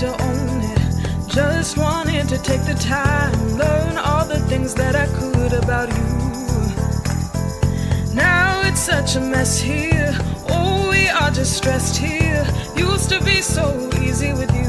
to own it. Just wanted to take the time, learn all the things that I could about you. Now it's such a mess here. Oh, we are just stressed here. Used to be so easy with you.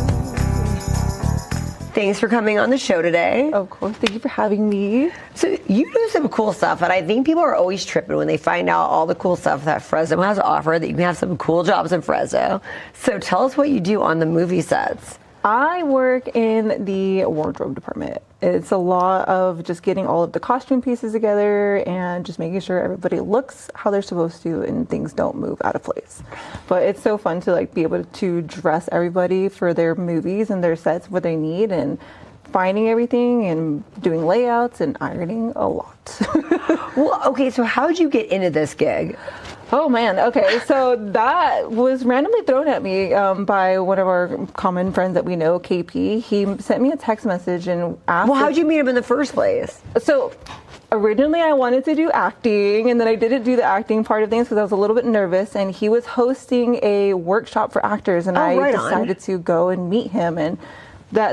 Thanks for coming on the show today. Of course, thank you for having me. So you do some cool stuff, and I think people are always tripping when they find out all the cool stuff that Fresno has to offer, that you can have some cool jobs in Fresno. So tell us what you do on the movie sets. I work in the wardrobe department. It's a lot of just getting all of the costume pieces together and just making sure everybody looks how they're supposed to and things don't move out of place. But it's so fun to like be able to dress everybody for their movies and their sets, what they need, and finding everything and doing layouts and ironing a lot. Well, okay, so how did you get into this gig? Oh man, okay, so that was randomly thrown at me by one of our common friends that we know, KP. He sent me a text message and asked. Well, how'd you meet him in the first place? So originally I wanted to do acting, and then I didn't do the acting part of things because I was a little bit nervous, and he was hosting a workshop for actors, and I decided to go and meet him, and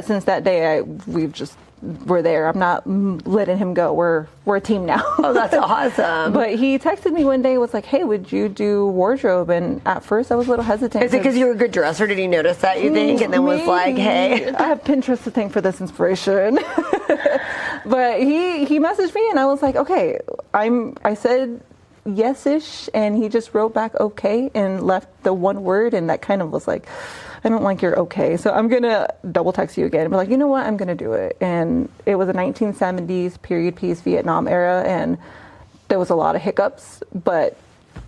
since that day we're there. I'm not letting him go. We're a team now. Oh, that's awesome. But he texted me one day, was like, hey, would you do wardrobe? And at first I was a little hesitant. Is it because you were a good dresser? Did he notice that, you think? And then was like, hey. I have Pinterest to thank for this inspiration. But he messaged me and I was like, okay, I said yes-ish, and he just wrote back okay and left the one word, and that kind of was like, I don't like your okay, so I'm gonna double text you again and be like, you know what, I'm gonna do it. And it was a 1970s period piece, Vietnam era, and there was a lot of hiccups, but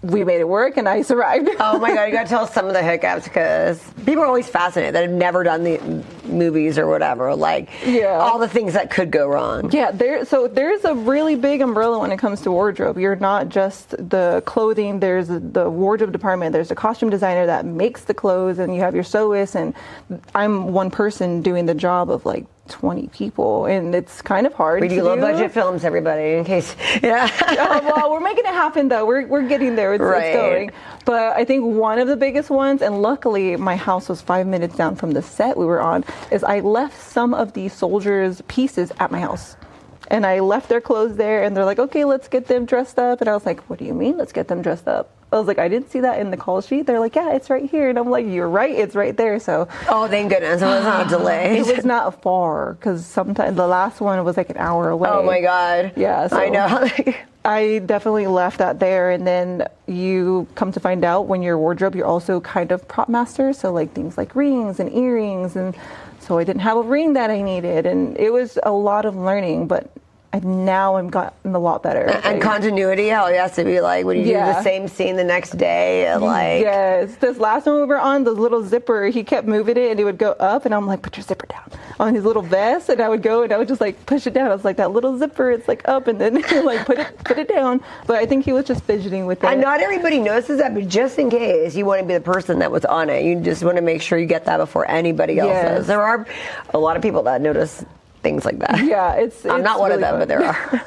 we made it work and I survived. Oh my God, you gotta tell us some of the hiccups, because people are always fascinated that have never done the movies or whatever, like all the things that could go wrong. Yeah, there's a really big umbrella when it comes to wardrobe. You're not just the clothing, there's the wardrobe department, there's a costume designer that makes the clothes, and you have your sewist, and I'm one person doing the job of like 20 people, and it's kind of hard. We do low budget films, everybody, in case. Yeah. Well, we're making it happen though. We're getting there. It's going. But I think one of the biggest ones, and luckily my house was 5 minutes down from the set we were on, is I left some of the soldiers' pieces at my house. And I left their clothes there, and they're like, okay, let's get them dressed up. And I was like, what do you mean, let's get them dressed up? I was like, I didn't see that in the call sheet. They're like, yeah, it's right here. And I'm like, you're right, it's right there. So, oh, thank goodness, it was not a delay. It was not far, because sometimes the last one was like an hour away. Oh my God. Yeah, so I know. I definitely left that there, and then you come to find out when you're wardrobe, you're also kind of prop master. So like things like rings and earrings, and so I didn't have a ring that I needed, and it was a lot of learning, but now I've gotten a lot better. And continuity, how it has to be like when you do the same scene the next day. And like, yes, this last one we were on, the little zipper, he kept moving it and it would go up, and I'm like, put your zipper down on his little vest, and I would go and I would just like push it down. I was like, that little zipper, it's like up, and then like put it down. But I think he was just fidgeting with it. And not everybody notices that, but just in case you want to be the person that was on it, you just want to make sure you get that before anybody else does. There are a lot of people that notice things like that. Yeah, I'm not one really of them, fun. but there are.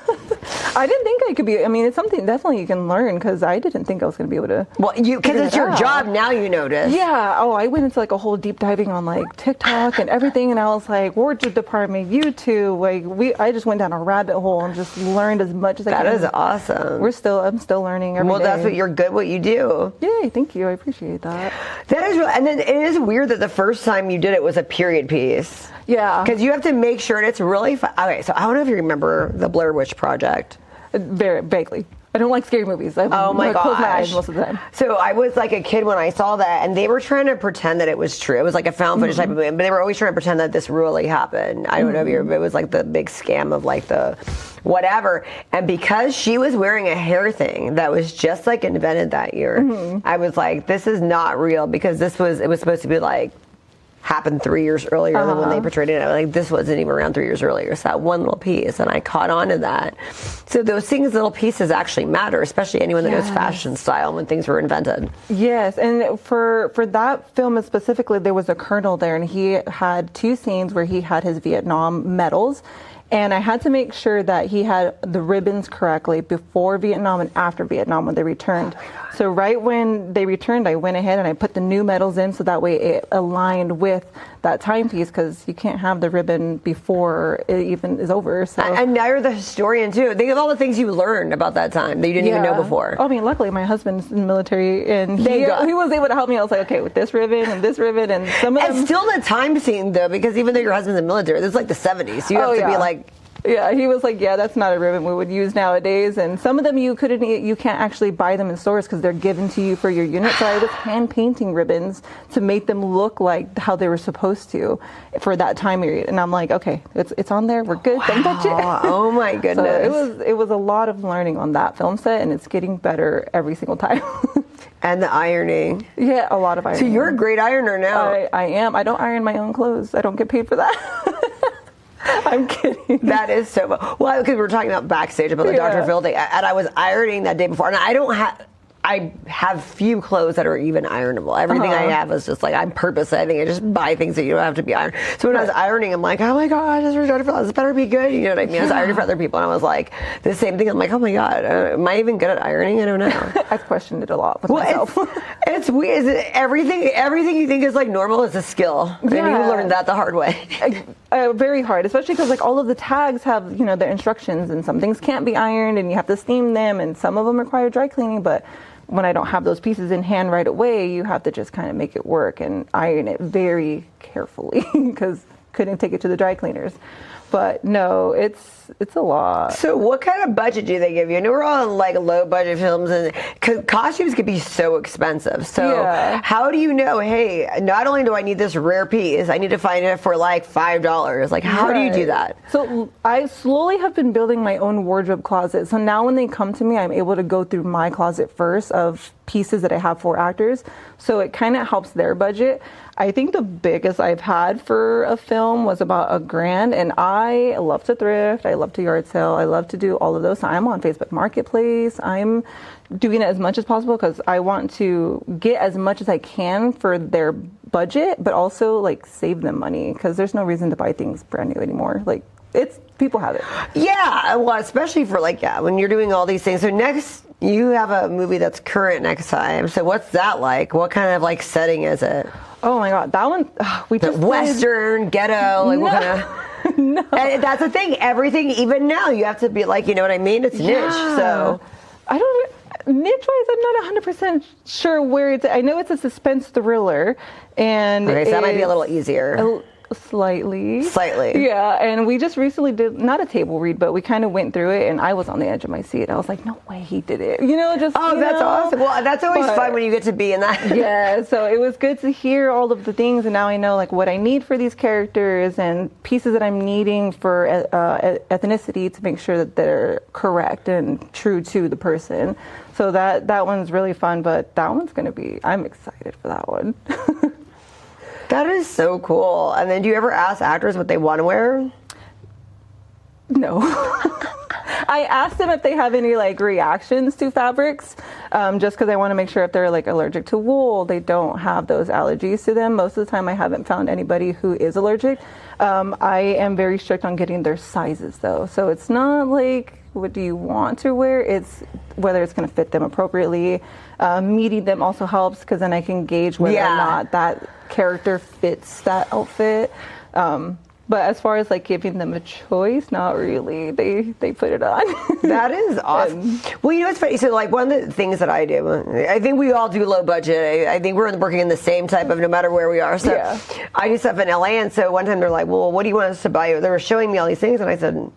I didn't think I could be. I mean, it's something definitely you can learn, because I didn't think I was going to be able to. Well, because it's your job now. You notice. Yeah. Oh, I went into like a whole deep diving on like TikTok and everything, and I was like, wardrobe department, YouTube. Like I just went down a rabbit hole and just learned as much as I could. That is awesome. I'm still learning every day. Well, that's what you're good. What you do. Yay! Thank you. I appreciate that. That is real. And then it is weird that the first time you did it was a period piece. Yeah. Because you have to make sure it's really fun. Okay, so I don't know if you remember the Blair Witch Project. Very vaguely. I don't like scary movies. Oh my gosh. Close my eyes most of the time. So I was like a kid when I saw that, and they were trying to pretend that it was true. It was like a found footage type of movie, but they were always trying to pretend that this really happened. I don't know if you remember, it was like the big scam of like the whatever. And because she was wearing a hair thing that was just like invented that year, I was like, this is not real, because it was supposed to be like happened 3 years earlier than when they portrayed it. Like, this wasn't even around 3 years earlier. So that one little piece, and I caught on to that. So those things, little pieces actually matter, especially anyone that knows fashion style when things were invented. Yes, and for that film specifically, there was a colonel there, and he had 2 scenes where he had his Vietnam medals. And I had to make sure that he had the ribbons correctly before Vietnam and after Vietnam when they returned. Oh, so right when they returned, I went ahead and I put the new medals in so that way it aligned with that timepiece because you can't have the ribbon before it even is over. So. And now you're the historian too. Think of all the things you learned about that time that you didn't even know before. I mean, luckily my husband's in the military and he was able to help me. I was like, okay, with this ribbon and some of them. And still the time scene though, because even though your husband's in the military, this is like the 70s. So you have to be like. Yeah, he was like, yeah, that's not a ribbon we would use nowadays. And some of them you can't actually buy them in stores because they're given to you for your unit. So I was hand painting ribbons to make them look like how they were supposed to for that time period. And I'm like, okay, it's on there. We're good. Don't touch it. Oh my goodness. So it was a lot of learning on that film set, and it's getting better every single time. And the ironing. Yeah, a lot of ironing. So you're a great ironer now. I am. I don't iron my own clothes. I don't get paid for that. I'm kidding. That is so well, because we were talking about backstage about the Dr. Phil thing, and I was ironing that day before, and I have few clothes that are even ironable. Everything I have is just like, I'm purposely, I think I just buy things that you don't have to be ironed. So when I was ironing, I'm like, oh my God, this better be good. You know what I mean? I was ironing for other people, and I was like, the same thing. I'm like, oh my God, am I even good at ironing? I don't know. I've questioned it a lot with myself. It's weird. Everything you think is like normal is a skill. And you learned that the hard way. Very hard, especially because like all of the tags have, their instructions, and some things can't be ironed and you have to steam them, and some of them require dry cleaning, but when I don't have those pieces in hand right away, you have to just kind of make it work and iron it very carefully because couldn't take it to the dry cleaners. But no, it's a lot. So what kind of budget do they give you? I know we're all in like low budget films, and costumes can be so expensive. So how do you know, hey, not only do I need this rare piece, I need to find it for like $5. Like how do you do that? So I slowly have been building my own wardrobe closet. So now when they come to me, I'm able to go through my closet first of pieces that I have for actors. So it kind of helps their budget. I think the biggest I've had for a film was about $1,000, and I love to thrift, I love to yard sale, I love to do all of those. I'm on Facebook Marketplace. I'm doing it as much as possible because I want to get as much as I can for their budget, but also like save them money because there's no reason to buy things brand new anymore. Like people have it. Yeah, well, especially for when you're doing all these things. So next, you have a movie that's current next time. So what's that like? What kind of like setting is it? Oh my God, that one we just Western ghetto. Like what kind of? No. And that's the thing. Everything, even now, you have to be like, you know what I mean? It's niche. So I don't. Niche-wise, I'm not 100% sure where it's. I know it's a suspense thriller, and okay, so that might be a little easier. Slightly. Yeah, and we just recently did, not a table read, but we kind of went through it, and I was on the edge of my seat. I was like, no way he did it. That's awesome. Well, that's always fun when you get to be in that. Yeah, so it was good to hear all of the things, and now I know like what I need for these characters and pieces that I'm needing for ethnicity to make sure that they're correct and true to the person. So that one's really fun, but that one's going to be, I'm excited for that one. That is so cool. And then do you ever ask actors what they want to wear? No. I asked them if they have any like reactions to fabrics, just because I want to make sure if they're like allergic to wool, they don't have those allergies to them. Most of the time I haven't found anybody who is allergic. I am very strict on getting their sizes though. So it's not like, what do you want to wear? It's whether it's going to fit them appropriately. Meeting them also helps because then I can gauge whether or not that character fits that outfit. But as far as like giving them a choice, not really. They put it on. That is awesome. Well, it's funny. So like one of the things that I do, I think we all do low budget. I think we're working in the same type of no matter where we are. So I do stuff in LA, and so one time they're like, well, what do you want us to buy you? They were showing me all these things, and I said,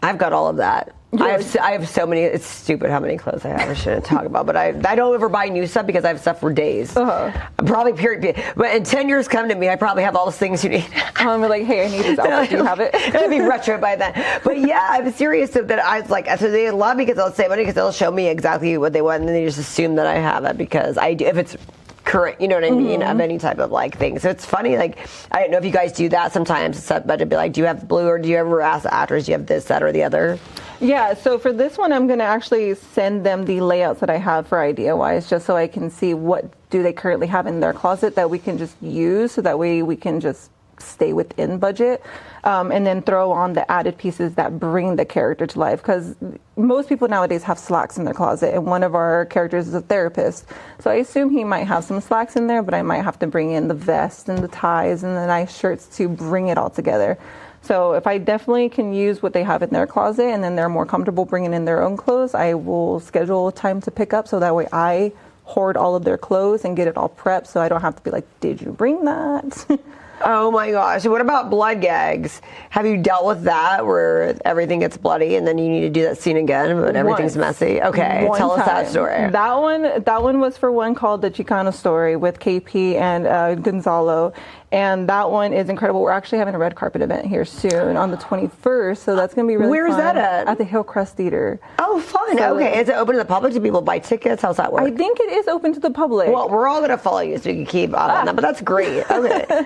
I've got all of that. I have so many. It's stupid how many clothes I have. I shouldn't talk about, but I don't ever buy new stuff because I have stuff for days. Probably period. But in 10 years, come to me. I probably have all the things you need. I'm like, hey, I need this outfit. Do you have it? It'll be retro by then. But yeah, I'm serious that I was like, so they love me because they'll save money because they'll show me exactly what they want, and then they just assume that I have it because I do. If it's current, you know what I mean, of any type of like thing. So it's funny, like I don't know if you guys do that sometimes, but it'd be like, do you have blue, or do you ever ask the actors, do you have this, that, or the other? Yeah, so for this one, I'm going to actually send them the layouts that I have for idea-wise, just so I can see what do they currently have in their closet that we can just use, so that way we can just stay within budget, and then throw on the added pieces that bring the character to life. Because most people nowadays have slacks in their closet, and one of our characters is a therapist. So I assume he might have some slacks in there, but I might have to bring in the vest and the ties and the nice shirts to bring it all together. So if I definitely can use what they have in their closet and then they're more comfortable bringing in their own clothes, I will schedule a time to pick up so that way I hoard all of their clothes and get it all prepped so I don't have to be like, did you bring that? Oh my gosh. What about blood gags? Have you dealt with that where everything gets bloody and then you need to do that scene again but everything's messy? Okay, tell us that story. That one was for one called The Chicano Story with KP and Gonzalo. And that one is incredible. We're actually having a red carpet event here soon on the 21st. So that's going to be really fun. Where's that at? At the Hillcrest Theater. Oh, fun. So, okay. Is it open to the public? Do people buy tickets? How's that work? I think it is open to the public. Well, we're all going to follow you so you can keep on that. But that's great. Okay.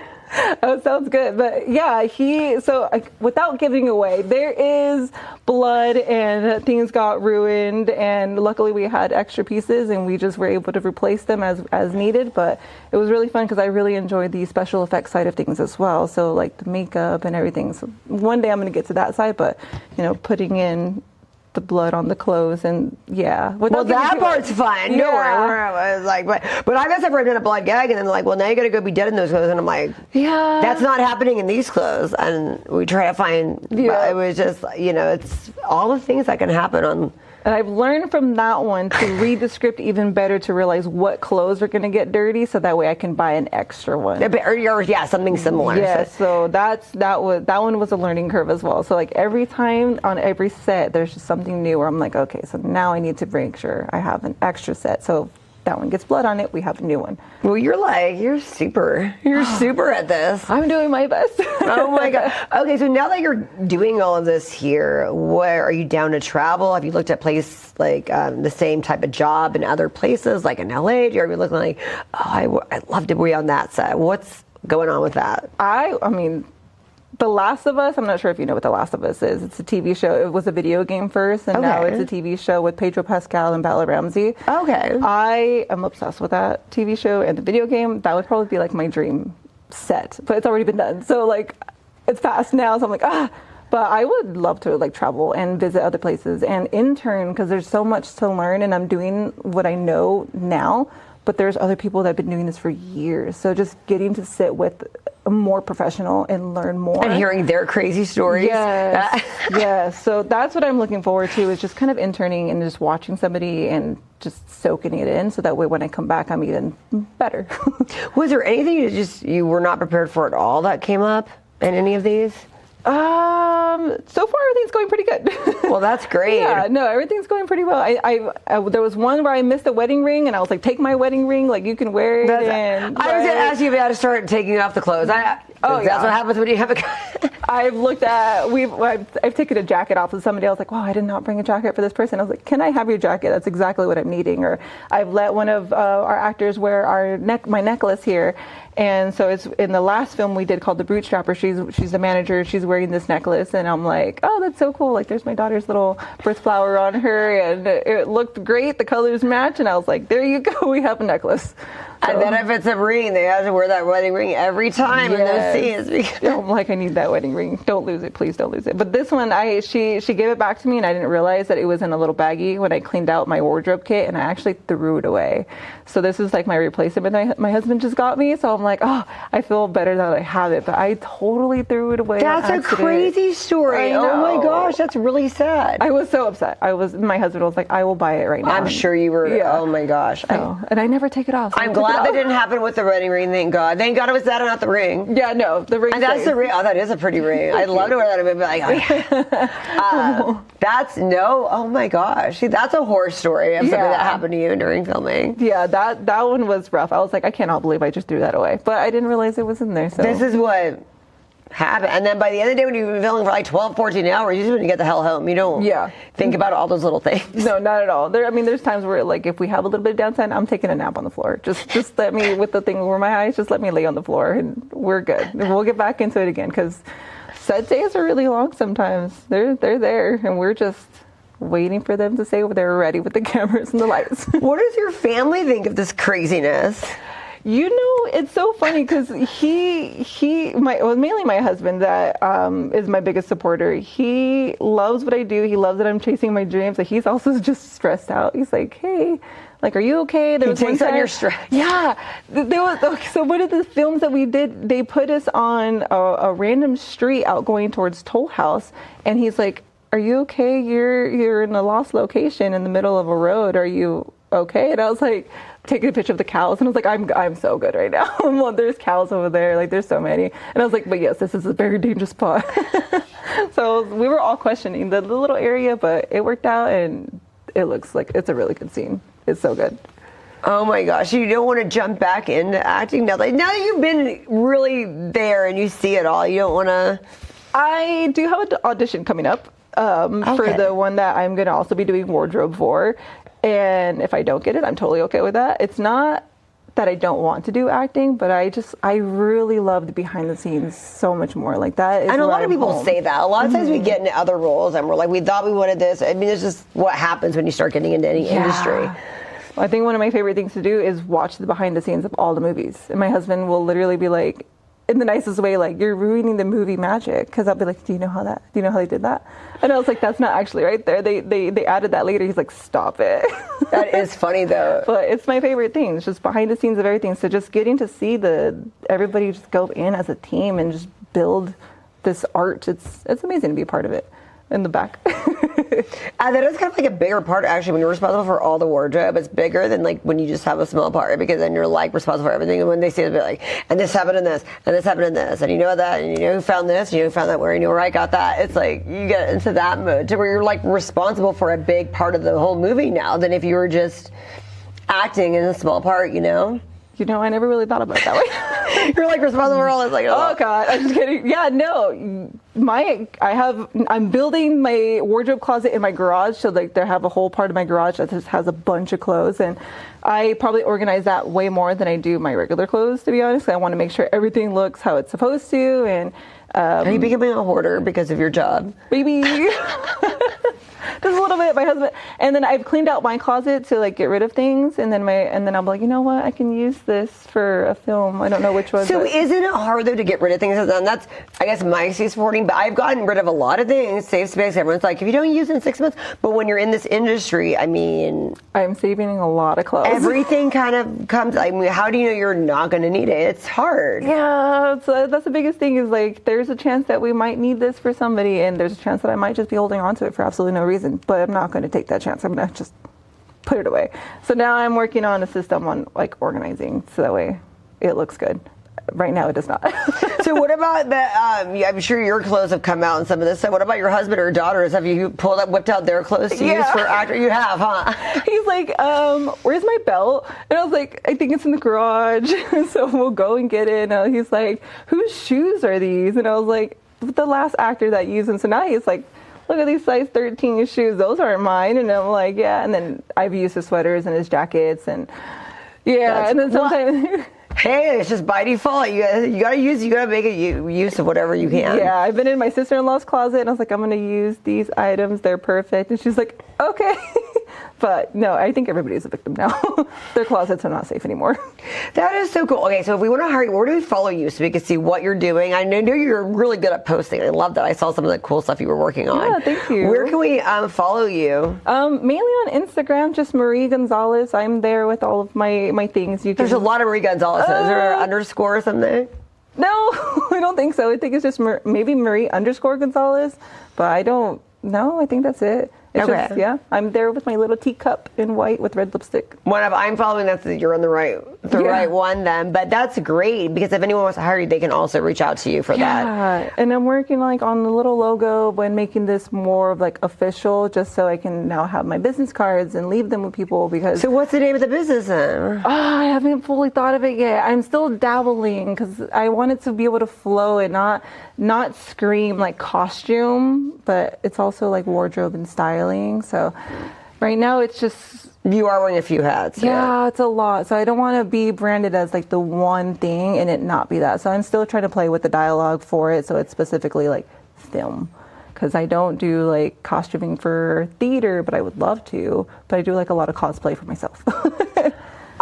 Oh, sounds good. But yeah, without giving away, there is blood and things got ruined. And luckily we had extra pieces and we just were able to replace them as needed. But it was really fun because I really enjoyed the special effects side of things as well. So like the makeup and everything. So one day I'm going to get to that side, but putting in the blood on the clothes and well, that part's fun. No, I was like, but I guess I've ever done a blood gag and then like, well, now you got to go be dead in those clothes, and I'm like, that's not happening in these clothes. And we try to find. It was just it's all the things that can happen on. And I've learned from that one to read the script even better to realize what clothes are going to get dirty, so that way I can buy an extra one. Or something similar. Yeah, so that one was a learning curve as well. So like every time on every set, there's just something new where I'm like, okay, so now I need to make sure I have an extra set. So that one gets blood on it, we have a new one. Well, you're super at this. I'm doing my best. Oh my God. Okay, so now that you're doing all of this here, where are you down to travel? Have you looked at places like the same type of job in other places, like in LA? Are you looking like, I'd love to be on that set? What's going on with that? I mean, The Last of Us, I'm not sure if you know what The Last of Us is. It's a TV show. It was a video game first, and now it's a TV show with Pedro Pascal and Bella Ramsey. Okay. I am obsessed with that TV show and the video game. That would probably be like my dream set, but it's already been done. So like, it's past now, so I'm like, But I would love to like travel and visit other places and intern, because there's so much to learn, and I'm doing what I know now, but there's other people that have been doing this for years. So just getting to sit with a more professional and learn more. And hearing their crazy stories. Yes. Yes. So that's what I'm looking forward to, is just kind of interning and just watching somebody and just soaking it in, so that way when I come back, I'm even better. Was there anything you were not prepared for at all that came up in any of these? So far everything's going pretty good. Well, that's great. Yeah, no, everything's going pretty well. I there was one where I missed a wedding ring, and I was like, take my wedding ring, like you can wear it. I was going to ask you if you had to start taking off the clothes. That's what happens when you have a... I've taken a jacket off of somebody. I was like, wow, I did not bring a jacket for this person. I was like, can I have your jacket? That's exactly what I'm needing. Or I've let one of our actors wear my necklace here. And so it's in the last film we did called The Brute Strapper. She's the manager. She's wearing this necklace, and I'm like, oh, that's so cool. Like, there's my daughter's little birth flower on her, and it looked great. The colors match, and I was like, there you go. We have a necklace. So, and then if it's a ring, they have to wear that wedding ring every time in those scenes. I'm like, I need that wedding ring. Don't lose it. Please don't lose it. But this one, she gave it back to me, and I didn't realize that it was in a little baggie when I cleaned out my wardrobe kit, and I actually threw it away. So this is like my replacement my husband just got me. So I'm like, oh, I feel better that I have it. But I totally threw it away. That's a crazy story. Oh my gosh, that's really sad. I was so upset. My husband was like, I will buy it right now. I'm sure you were. Yeah. Oh my gosh. And I never take it off. So I'm glad that didn't happen with the wedding ring. Thank God. Thank God it was that and not the ring. Yeah, no, the ring. And that's the ring. Oh, that is a pretty ring. I'd love to wear that and be like, oh yeah. Oh my gosh. See, that's a horror story of something that happened to you during filming. Yeah, that one was rough. I was like, I cannot believe I just threw that away. But I didn't realize it was in there. So this is what happened. And then by the end of the day, when you've been filming for like 12, 14 hours, you just want to get the hell home. You don't think about all those little things. No, not at all. There's times where like if we have a little bit of downtime, I'm taking a nap on the floor. Just let me, with the thing over my eyes, just let me lay on the floor and we're good. And we'll get back into it again, because set days are really long sometimes. They're there, and we're just waiting for them to say they're ready with the cameras and the lights. What does your family think of this craziness? It's so funny because mainly my husband that is my biggest supporter. He loves what I do. He loves that I'm chasing my dreams. But he's also just stressed out. He's like, hey, like, are you okay? He takes on your stress. Yeah. So one of the films that we did, they put us on a random street out going towards Toll House. And he's like, are you okay? You're in a lost location in the middle of a road. Are you okay? And I was like, taking a picture of the cows, and I was like, I'm so good right now. Well, there's cows over there, like there's so many, and I was like, but yes, this is a very dangerous spot. So we were all questioning the little area, but it worked out, and it looks like it's a really good scene. It's so good. Oh my gosh, you don't want to jump back into acting now? Like, now that you've been really there and you see it all, you don't want to? I do have an audition coming up for the one that I'm going to also be doing wardrobe for. And if I don't get it, I'm totally okay with that. It's not that I don't want to do acting, but I really love the behind the scenes so much more. Like that is, and a lot of people say that. A lot of times we get into other roles and we're like, we thought we wanted this. I mean, it's just what happens when you start getting into any industry. Well, I think one of my favorite things to do is watch the behind the scenes of all the movies. And my husband will literally be like, in the nicest way, like, you're ruining the movie magic. Because I'll be like, do you know how they did that? And I was like, that's not actually right there. They added that later. He's like, stop it. That is funny though. But it's my favorite thing. It's just behind the scenes of everything. So just getting to see everybody just go in as a team and just build this art. It's amazing to be a part of it. In the back. That is kind of like a bigger part, actually, when you're responsible for all the wardrobe. It's bigger than like when you just have a small part, because then you're like responsible for everything. And when they say it, like, and this happened in this, and this happened in this, and you know that, and you know who found this, and you know who found that, where you know where I got that. It's like you get into that mode to where you're like responsible for a big part of the whole movie now than if you were just acting in a small part, you know? You know, I never really thought about it that way. You're like responsible for all this, like, oh God, I'm just kidding. Yeah, no, I'm building my wardrobe closet in my garage, so like I have a whole part of my garage that just has a bunch of clothes, and I probably organize that way more than I do my regular clothes, to be honest. I want to make sure everything looks how it's supposed to, and are you becoming a hoarder because of your job? Maybe. Just a little bit. My husband, and then I've cleaned out my closet to like get rid of things, and then I'm like, you know what, I can use this for a film. I don't know which one. So isn't it hard though to get rid of things? And that's, I guess, my excuse for hoarding. But I've gotten rid of a lot of things, save space. Everyone's like, if you don't use it in 6 months, but when you're in this industry, I mean, I'm saving a lot of clothes. Everything kind of comes. I mean, how do you know you're not going to need it? It's hard. Yeah, so that's the biggest thing. Is like, there's a chance that we might need this for somebody, and there's a chance that I might just be holding on to it for absolutely no reason. But I'm not going to take that chance. I'm going to just put it away. So now I'm working on a system on like organizing, so that way it looks good. Right now it does not. So what about that? I'm sure your clothes have come out in some of this. So what about your husband or daughters? Have you whipped out their clothes to use for actor? You have, huh? He's like, where's my belt? And I was like, I think it's in the garage. So we'll go and get it. And he's like, whose shoes are these? And I was like, the last actor that used them. So now he's like, look at these size 13 shoes. Those aren't mine. And I'm like, yeah. And then I've used his sweaters and his jackets, and and then sometimes. Hey, it's just by default. You gotta make a use of whatever you can. Yeah, I've been in my sister-in-law's closet, and I was like, I'm gonna use these items. They're perfect. And she's like, okay. But no, I think everybody's a victim now. Their closets are not safe anymore. That is so cool. Okay, so if we want to hire you, where do we follow you so we can see what you're doing? I know you're really good at posting. I love that. I saw some of the cool stuff you were working on. Yeah, thank you. Where can we follow you? Mainly on Instagram, just Marie Gonzales. I'm there with all of my things. There's a lot of Marie Gonzales. Is there an underscore or something? No, I don't think so. I think it's just maybe Marie_Gonzales, but I don't know. I think that's it. It's okay. Just, I'm there with my little teacup in white with red lipstick. I'm following that, so you're on the right one then. But that's great, because if anyone wants to hire you, they can also reach out to you for that. Yeah, and I'm working like on the little logo when making this more of like official, just so I can now have my business cards and leave them with people. Because so what's the name of the business then? I haven't fully thought of it yet. I'm still dabbling because I want it to be able to flow and not scream like costume, but it's also like wardrobe and styling. So right now it's just, you are wearing a few hats. Yeah, it's a lot. So I don't want to be branded as like the one thing and it not be that. So I'm still trying to play with the dialogue for it, so it's specifically like film. Because I don't do like costuming for theater, but I would love to. But I do like a lot of cosplay for myself.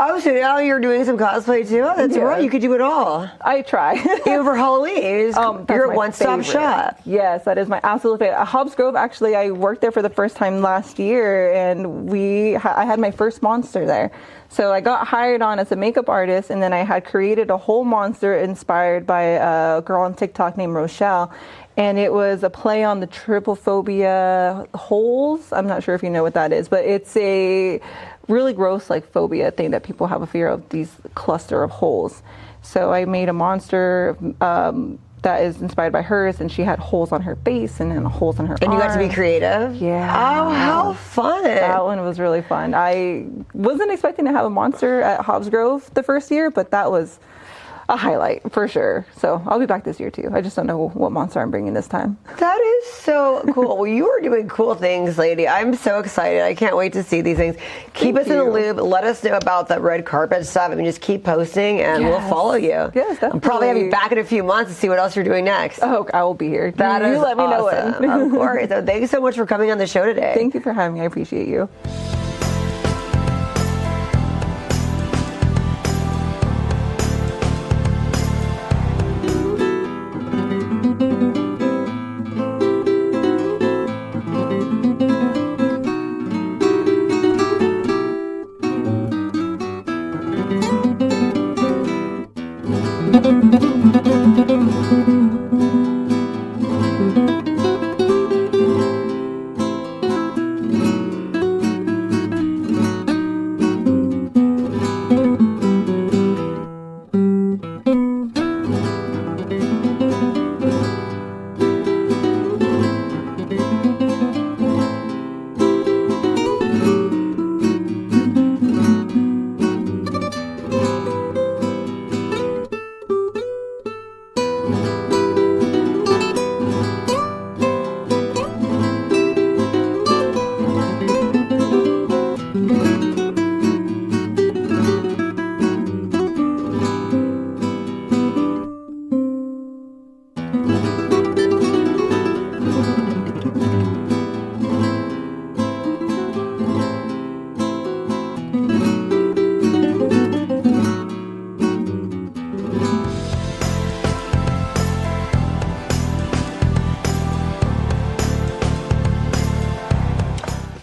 Oh, so now you're doing some cosplay too? Oh, that's right. You could do it all. I try. Even for Halloween. You're a one-stop shop. Yes, that is my absolute favorite. Hobbs Grove, actually, I worked there for the first time last year, and I had my first monster there. So I got hired on as a makeup artist, and then I had created a whole monster inspired by a girl on TikTok named Rochelle. And it was a play on the trypophobia holes. I'm not sure if you know what that is, but it's a really gross like phobia thing that people have a fear of, these cluster of holes. So I made a monster that is inspired by hers, and she had holes on her face and then holes on her And arm. you got to be creative? Yeah. Oh, how fun. That one was really fun. I wasn't expecting to have a monster at Hobbs Grove the first year, but that was a highlight for sure. So I'll be back this year too. I just don't know what monster I'm bringing this time. That is so cool. Well, you are doing cool things, lady. I'm so excited. I can't wait to see these things. Keep us in the loop. Let us know about the red carpet stuff. I mean, just keep posting and we'll follow you. Yes, definitely. I'll probably have you back in a few months to see what else you're doing next. Oh, I will be here. You let me know awesome. when. Of course. So thank you so much for coming on the show today. Thank you for having me. I appreciate you.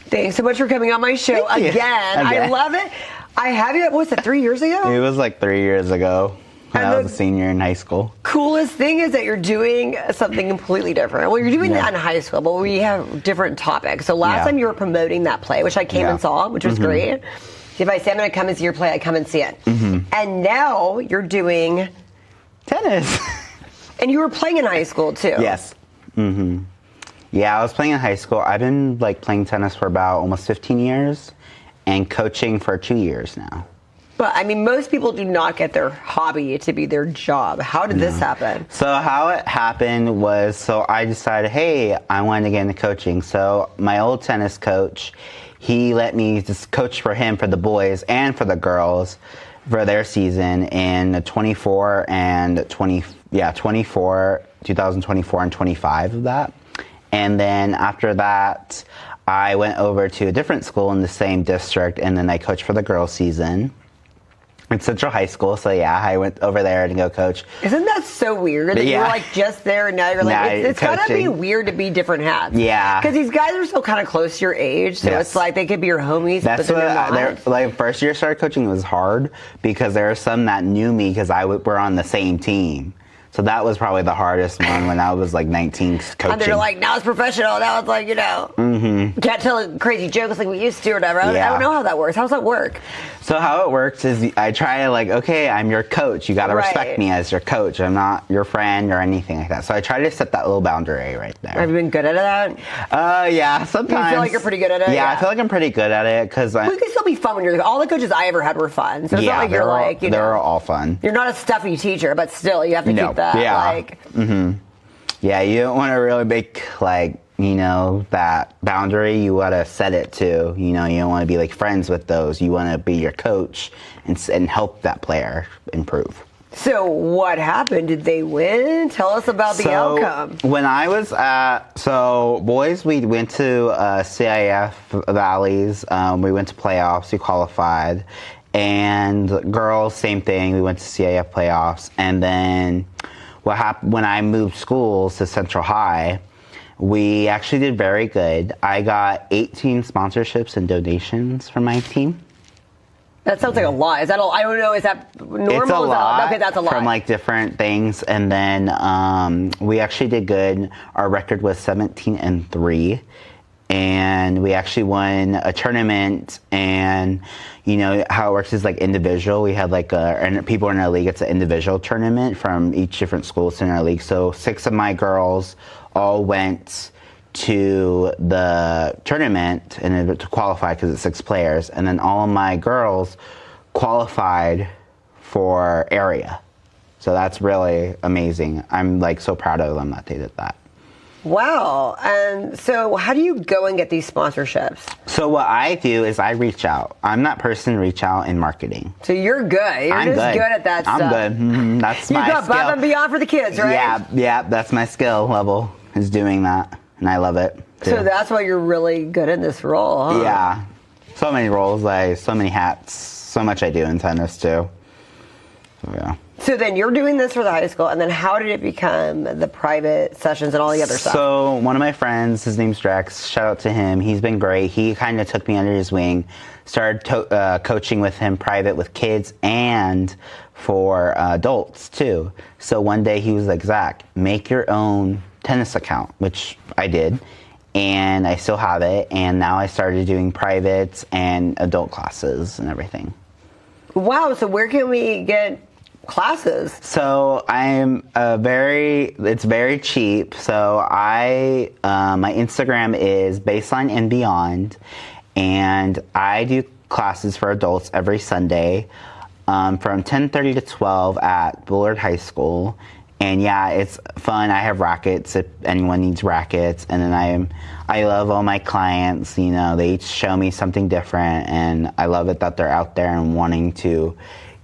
Thanks so much for coming on my show again. I love it. I have you, what was it, 3 years ago? It was like 3 years ago when I was a senior in high school. Coolest thing is that you're doing something completely different. Well, you're doing that in high school, but we have different topics. So last time you were promoting that play, which I came and saw, which was great. If I say I'm going to come and see your play, I come and see it. And now you're doing tennis. And you were playing in high school too. Yes. Yeah, I was playing in high school. I've been like playing tennis for about almost 15 years and coaching for 2 years now. But I mean, most people do not get their hobby to be their job. How did this happen? So how it happened was, so I decided, hey, I wanted to get into coaching. So my old tennis coach, he let me just coach for him for the boys and for the girls for their season in 2024 and 2024 and 25 of that. And then after that, I went over to a different school in the same district, and then I coached for the girls' season in Central High School. So yeah, I went over there to go coach. Isn't that so weird that you were like just there and now you're like, it's gotta be weird to be different hats. Yeah. Because these guys are still kind of close to your age, so it's like they could be your homies, but they're not. Like first year started coaching was hard because there were some that knew me because we're on the same team. So that was probably the hardest one when I was like 19 coaching. And they're like, now it's professional. Now it's like, you know, can't tell crazy jokes like we used to or whatever. I don't know how that works. How does that work? So how it works is I try to like, okay, I'm your coach. You got to respect me as your coach. I'm not your friend or anything like that. So I try to set that little boundary right there. Have you been good at that? Yeah, sometimes. You feel like you're pretty good at it? Yeah, I feel like I'm pretty good at it because well, you can still be fun when you're all the coaches I ever had were fun. So it's not like you're like, you know. They're all fun. You're not a stuffy teacher, but still you have to keep that. Like, yeah, you don't want to really make like, you know, that boundary. You want to set it to, you know, you don't want to be like friends with those. You want to be your coach and help that player improve. So what happened? Did they win? Tell us about the outcome. When I was boys, we went to CIF Valleys. We went to playoffs. We qualified. And girls, same thing. We went to CIF playoffs. And then what happened when I moved schools to Central High, we actually did very good. I got 18 sponsorships and donations from my team. That sounds like a lot. Is that all? I don't know. Is that normal? It's a lot. Okay, that's a lot. From like different things. And then we actually did good. Our record was 17-3. And we actually won a tournament, and you know how it works is like individual. We had like and people in our league, it's an individual tournament from each different schools in our league. So 6 of my girls all went to the tournament and to qualify because it's 6 players, and then all of my girls qualified for area. So that's really amazing. I'm like so proud of them that they did that. Wow. And so how do you go and get these sponsorships? So what I do is I reach out. I'm that person to reach out in marketing. So you're good. You're just good at that stuff. I'm good. That's my skill. You go above and beyond for the kids, right? Yeah, that's my skill level, is doing that. And I love it, too. So that's why you're really good in this role, huh? Yeah. So many roles, so many hats. So much I do in tennis, too. So, yeah. So then you're doing this for the high school, and then how did it become the private sessions and all the other stuff? So one of my friends, his name's Drex, shout out to him. He's been great. He kind of took me under his wing, started coaching with him private with kids and for adults too. So one day he was like, Zach, make your own tennis account, which I did. And I still have it. And now I started doing privates and adult classes and everything. Wow. So where can we get classes? So I'm it's very cheap. So my Instagram is Baseline and Beyond, and I do classes for adults every Sunday from 10:30 to 12 at Bullard High School. And yeah, it's fun. I have rackets if anyone needs rackets. And then I love all my clients. You know, they each show me something different, and I love it that they're out there and wanting to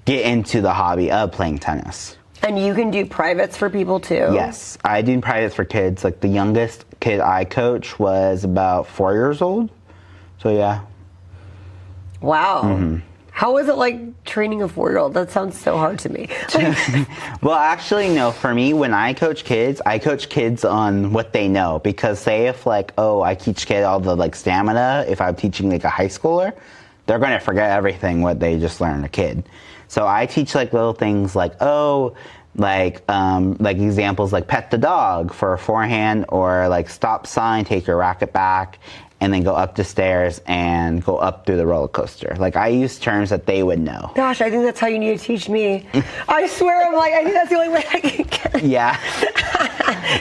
get into the hobby of playing tennis. And you can do privates for people too? Yes, I do privates for kids. Like the youngest kid I coach was about 4 years old. So yeah. Wow. Mm-hmm. How is it like training a 4-year-old? That sounds so hard to me. Well, actually, no. For me, when I coach kids on what they know. Because say if like, I teach kids all the like stamina, if I'm teaching like a high schooler, they're going to forget everything what they just learned as a kid. So I teach like little things like, like examples like pet the dog for a forehand, or like stop sign, take your racket back, and then go up the stairs and go up through the roller coaster. Like I use terms that they would know. Gosh, I think that's how you need to teach me. I swear, I think that's the only way I can get it. Yeah.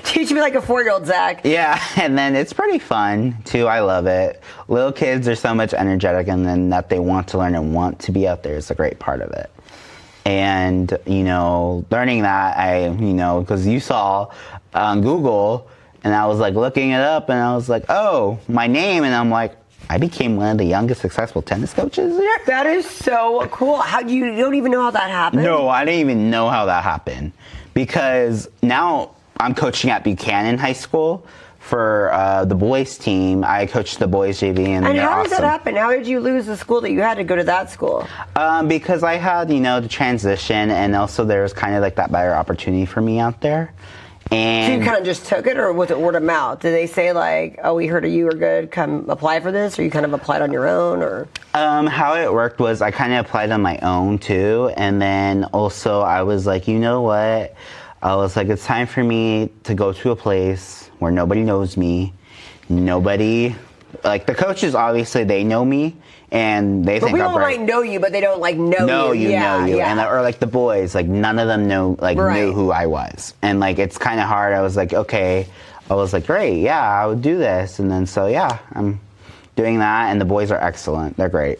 Teach me like a 4-year-old, Zach. Yeah, and then it's pretty fun too. I love it. Little kids are so much energetic, and then that they want to learn and want to be out there is a great part of it. And, learning that, because you saw on Google, and I was like looking it up, and I was like, my name, and I'm like, I became one of the youngest successful tennis coaches here. That is so cool. You don't even know how that happened? No, I didn't even know how that happened, because now I'm coaching at Buchanan High School for the boys team. I coached the boys JV, and how did that happen? How did you lose the school that you had to go to that school? Because I had, the transition, and also there was kind of like that better opportunity for me out there. And so you kind of just took it, or was it word of mouth? Did they say like, we heard you were good, come apply for this, or you kind of applied on your own, or? How it worked was I kind of applied on my own too, and then also I was like, you know what? I was like, it's time for me to go to a place where nobody knows me. Nobody, like the coaches, obviously they know me, and they think I'm might know you, but they don't like know you. Know you. And or like the boys, like none of them knew who I was, and like it's kind of hard. I was like, okay, I was like, great, yeah, I would do this, and then so yeah, I'm doing that, and the boys are excellent. They're great.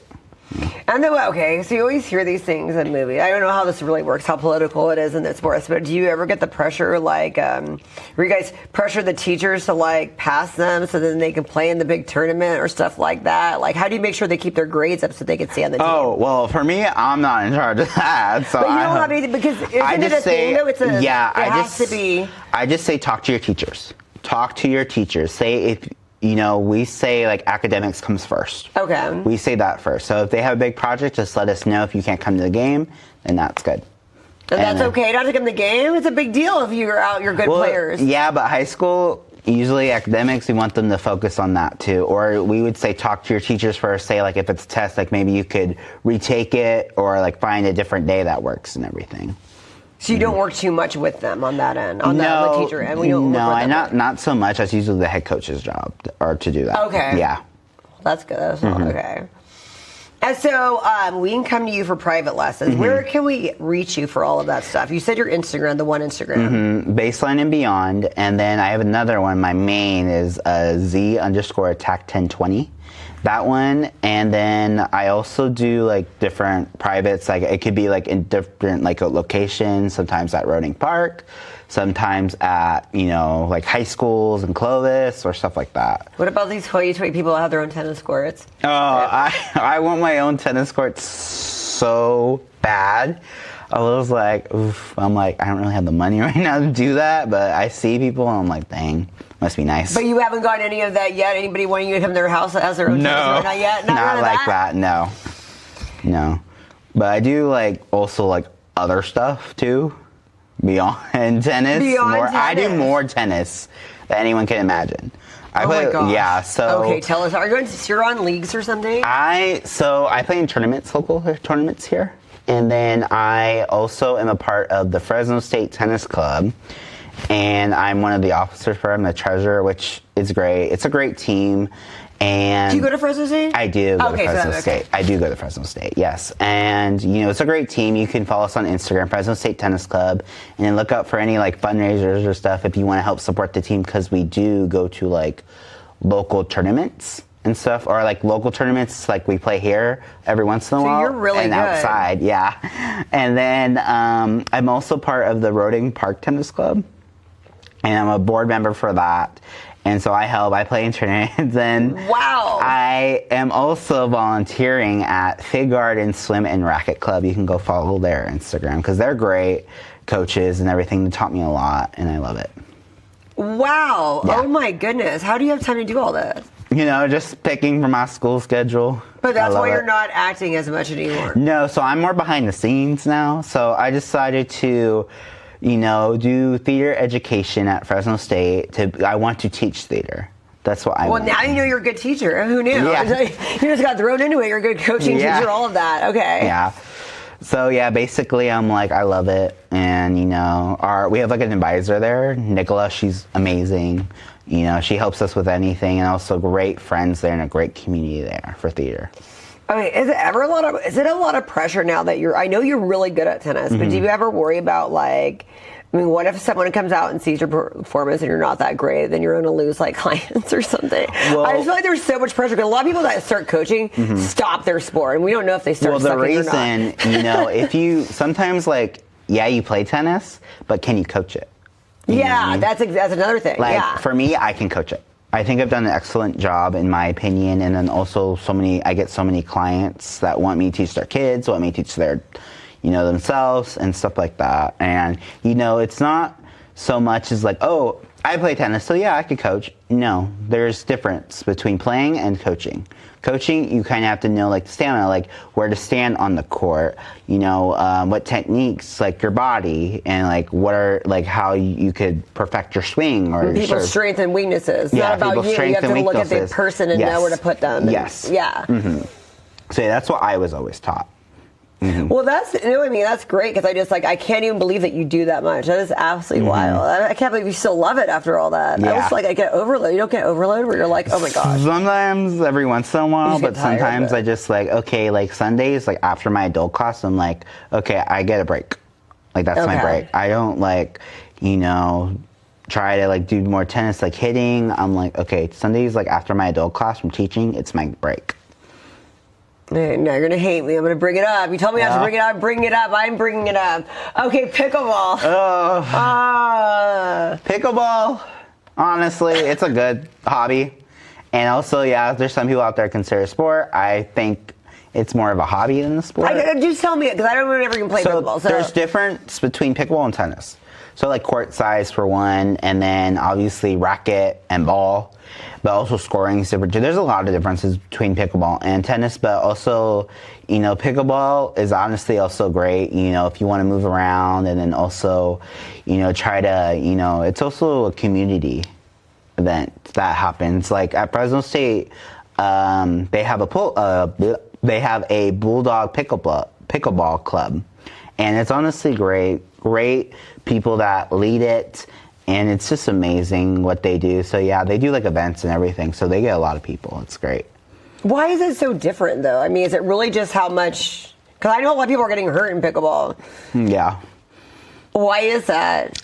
And then, so you always hear these things in movies. I don't know how this really works, how political it is in the sports, but do you ever get the pressure, like, where you guys pressure the teachers to, like, pass them so then they can play in the big tournament or stuff like that? Like, how do you make sure they keep their grades up so they can stay on the team? Oh, well, for me, I'm not in charge of that. So but you don't have anything, because isn't it a thing, though? It's a, yeah, it has to be. I just say talk to your teachers. Talk to your teachers. Say we say like academics comes first. Okay. We say that first. So if they have a big project, just let us know. If you can't come to the game, then that's good. And that's okay not to come to the game? It's a big deal if you're out, you're good players. Yeah, but high school, usually academics, we want them to focus on that too. Or we would say talk to your teachers first, say like if it's a test, like maybe you could retake it or like find a different day that works and everything. So you don't work too much with them on that end, on the teacher end? We don't work with them. not so much. That's usually the head coach's job or to do that. Okay. Yeah. That's good. That's okay. And so we can come to you for private lessons. Where can we reach you for all of that stuff? You said your Instagram, the one Instagram. Baseline and Beyond. And then I have another one. My main is Z_attack1020. That one. And then I also do like different privates. Like it could be like in different like locations, sometimes at Roding Park, sometimes at, like high schools in Clovis or stuff like that. What about these hoity-toity people that have their own tennis courts? Oh, I want my own tennis courts so bad. I was like, oof. I'm like, I don't really have the money right now to do that, but I see people and I'm like, dang, must be nice. But you haven't gotten any of that yet? Anybody wanting you to come to their house that has their own tennis court? Not yet? Not like that, no. But I do like also like other stuff too. Beyond tennis. I do more tennis than anyone can imagine. My gosh. Yeah, so. Okay, tell us. You're on leagues or something? I play in tournaments, local tournaments here. And then I also am a part of the Fresno State Tennis Club. And I'm one of the officers for it. I'm the treasurer, which is great. It's a great team. And do you go to Fresno State? I do go to Fresno State. I do go to Fresno State, yes. And, it's a great team. You can follow us on Instagram, Fresno State Tennis Club, and then look up for any, like, fundraisers or stuff if you want to help support the team, because we do go to, like, local tournaments and stuff, or, like, local tournaments, like we play here every once in a while. So you're really and good. Outside, yeah. And then I'm also part of the Roding Park Tennis Club, and I'm a board member for that. And so I play in tournaments, and wow. I am also volunteering at Fig Garden Swim and Racket Club. You can go follow their Instagram because they're great coaches and everything. They taught me a lot, and I love it. Wow. Yeah. Oh my goodness. How do you have time to do all this? Just picking from my school schedule. But that's why you're not acting as much anymore. No, so I'm more behind the scenes now. So I decided to do theater education at Fresno State. I want to teach theater. That's what I want. Well, now you know you're a good teacher. Who knew? Yeah. You just got thrown into it. You're a good coaching teacher, all of that. Okay. Yeah. So, basically I'm like, I love it. And, we have like an advisor there, Nicola. She's amazing. She helps us with anything, and also great friends there and a great community there for theater. Okay, is it a lot of pressure now that I know you're really good at tennis, but do you ever worry about what if someone comes out and sees your performance and you're not that great, then you're going to lose clients or something? Well, I just feel like there's so much pressure because a lot of people that start coaching stop their sport, and we don't know if they start sucking or not. Well, the reason, if you sometimes you play tennis, but can you coach it? You know what I mean? That's another thing. For me, I can coach it. I think I've done an excellent job, in my opinion, and then also I get so many clients that want me to teach their kids, want me to teach their, themselves and stuff like that. And, it's not so much as oh, I play tennis, so yeah, I could coach. No, there's difference between playing and coaching. Coaching, you kind of have to know the stamina, where to stand on the court, what techniques, your body, and what are how you could perfect your swing or people's strengths and weaknesses. Yeah, not about you. You have to look at the person and know where to put them. Yes. Yeah. Mm-hmm. So that's what I was always taught. Mm-hmm. Well, that's great because I just I can't even believe that you do that much. That is absolutely wild. I can't believe you still love it after all that. Yeah. I was I get overload. You don't get overload where you're oh my gosh. Sometimes, every once in a while, but sometimes I just okay, Sundays, after my adult class, I'm okay, I get a break. That's my break. I don't try to do more tennis, hitting. I'm okay, Sundays, after my adult class from teaching, it's my break. No, you're going to hate me. I'm going to bring it up. You told me not to bring it up. Bring it up. I'm bringing it up. Okay, pickleball. Pickleball, honestly, it's a good hobby. And also, there's some people out there consider it a sport. I think it's more of a hobby than a sport. Just tell me, because I don't ever even play pickleball. So there's difference between pickleball and tennis. So like court size for one, and then obviously racket and ball, but also scoring is different. There's a lot of differences between pickleball and tennis, but also, pickleball is honestly also great, if you want to move around, and then also, try to, it's also a community event that happens. Like at Fresno State, they have a Bulldog pickleball club, and it's honestly great people that lead it, and it's just amazing what they do. So yeah, they do like events and everything, so they get a lot of people. It's great. Why is it so different though? I mean, is it really just how much? Because I know a lot of people are getting hurt in pickleball. Yeah. Why is that?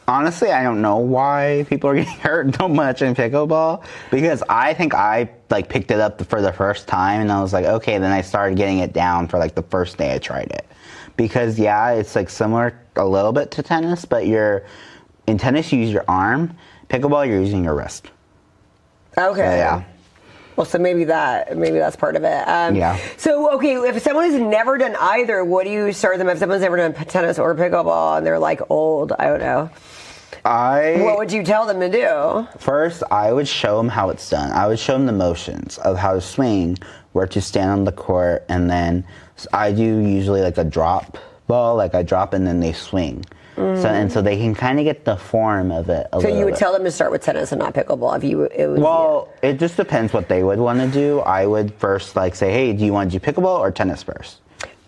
Honestly, I don't know why people are getting hurt so much in pickleball, because I think I picked it up for the first time, and I was like, okay, then I started getting it down for the first day I tried it. Because yeah, it's similar a little bit to tennis, but in tennis you use your arm. Pickleball, you're using your wrist. Okay. So, yeah. Well, so maybe that's part of it. Yeah. So, okay, if someone has never done either, what do you start them? If someone's never done tennis or pickleball and they're old, I don't know. What would you tell them to do? First, I would show them how it's done. I would show them the motions of how to swing, where to stand on the court, and then I do usually a drop ball, I drop and then they swing. So they can kind of get the form of it a little bit. So you would tell them to start with tennis and not pickleball it just depends what they would want to do. I would first say, hey, do you want to do pickleball or tennis first?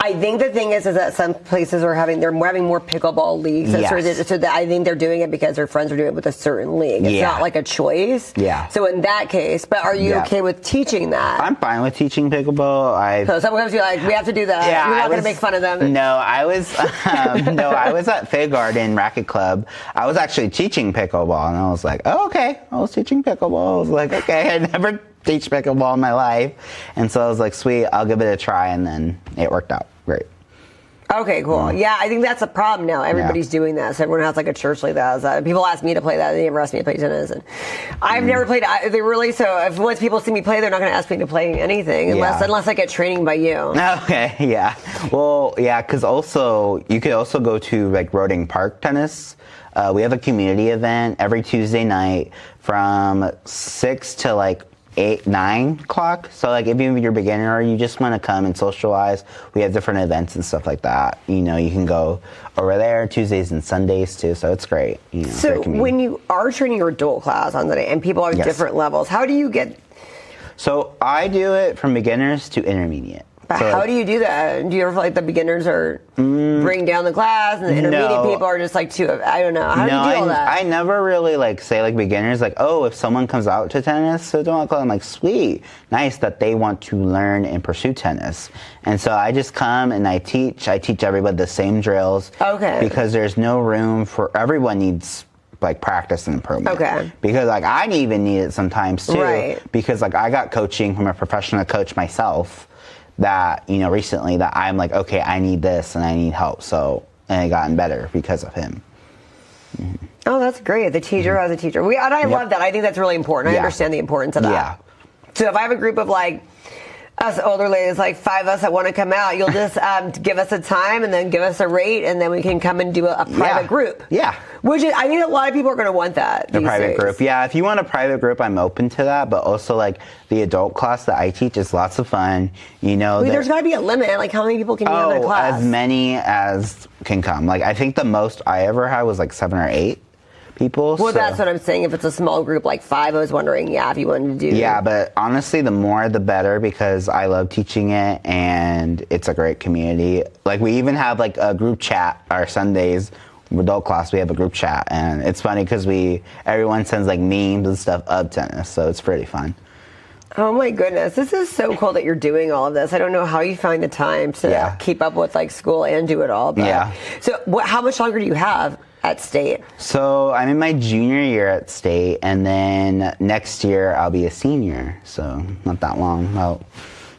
I think the thing is that some places are having more pickleball leagues. Yes. So I think they're doing it because their friends are doing it with a certain league. It's not a choice. Yeah. So in that case, but are you okay with teaching that? I'm fine with teaching pickleball. So sometimes you're we have to do that. Yeah, you're not going to make fun of them. No, I was I was at Fig Garden Racket Club. I was actually teaching pickleball, and I was like, oh, okay. I was teaching pickleball. I was like, okay, I never teach pickleball in my life. And so I was like, sweet, I'll give it a try, and then it worked out great. Okay, cool. Yeah, I think that's a problem now. Everybody's doing that. So everyone has a church like that. People ask me to play that. They never ask me to play tennis. And I've never played. So once people see me play, they're not going to ask me to play anything unless I get training by you. Okay, yeah. Well, yeah, because also you could also go to Roding Park tennis. We have a community event every Tuesday night from 6 to 8, 9 o'clock. So if you're a beginner or you just want to come and socialize, we have different events and stuff like that. You can go over there Tuesdays and Sundays too. So it's great. So when you are training your adult class on the day and people are at different levels, how do you get? So I do it from beginners to intermediate. But how do you do that? Do you ever feel like the beginners are bring down the class and the intermediate people are just I don't know. How do you do all that? I never really say beginners if someone comes out to tennis, so don't call them sweet, nice that they want to learn and pursue tennis. And so I just come and I teach everybody the same drills. Okay. Because there's no room for everyone needs practice and improvement. Okay. Because I even need it sometimes too. Right. Because I got coaching from a professional coach myself. That recently that I'm okay, I need this and I need help, so and I gotten better because of him. Mm-hmm. Oh, that's great. The teacher has a teacher. I love that. I think that's really important. I understand the importance of that. Yeah. So if I have a group of us older ladies, 5 of us that want to come out, you'll just give us a time and then give us a rate, and then we can come and do a private group. Yeah. Which I think a lot of people are going to want that. A private group. Yeah, if you want a private group, I'm open to that. But also, the adult class that I teach is lots of fun. There's got to be a limit. How many people can you have in a class? As many as can come. I think the most I ever had was 7 or 8 people. Well, that's what I'm saying. If it's a small group 5, I was wondering, if you wanted to do. Yeah, but honestly, the more the better, because I love teaching it and it's a great community. We even have a group chat our Sundays. Adult class, we have a group chat, and it's funny because everyone sends memes and stuff of tennis, so it's pretty fun. Oh my goodness, this is so cool that you're doing all of this. I don't know how you find the time to keep up with school and do it all. But, so how much longer do you have at State? So I'm in my junior year at State, and then next year I'll be a senior, so not that long. About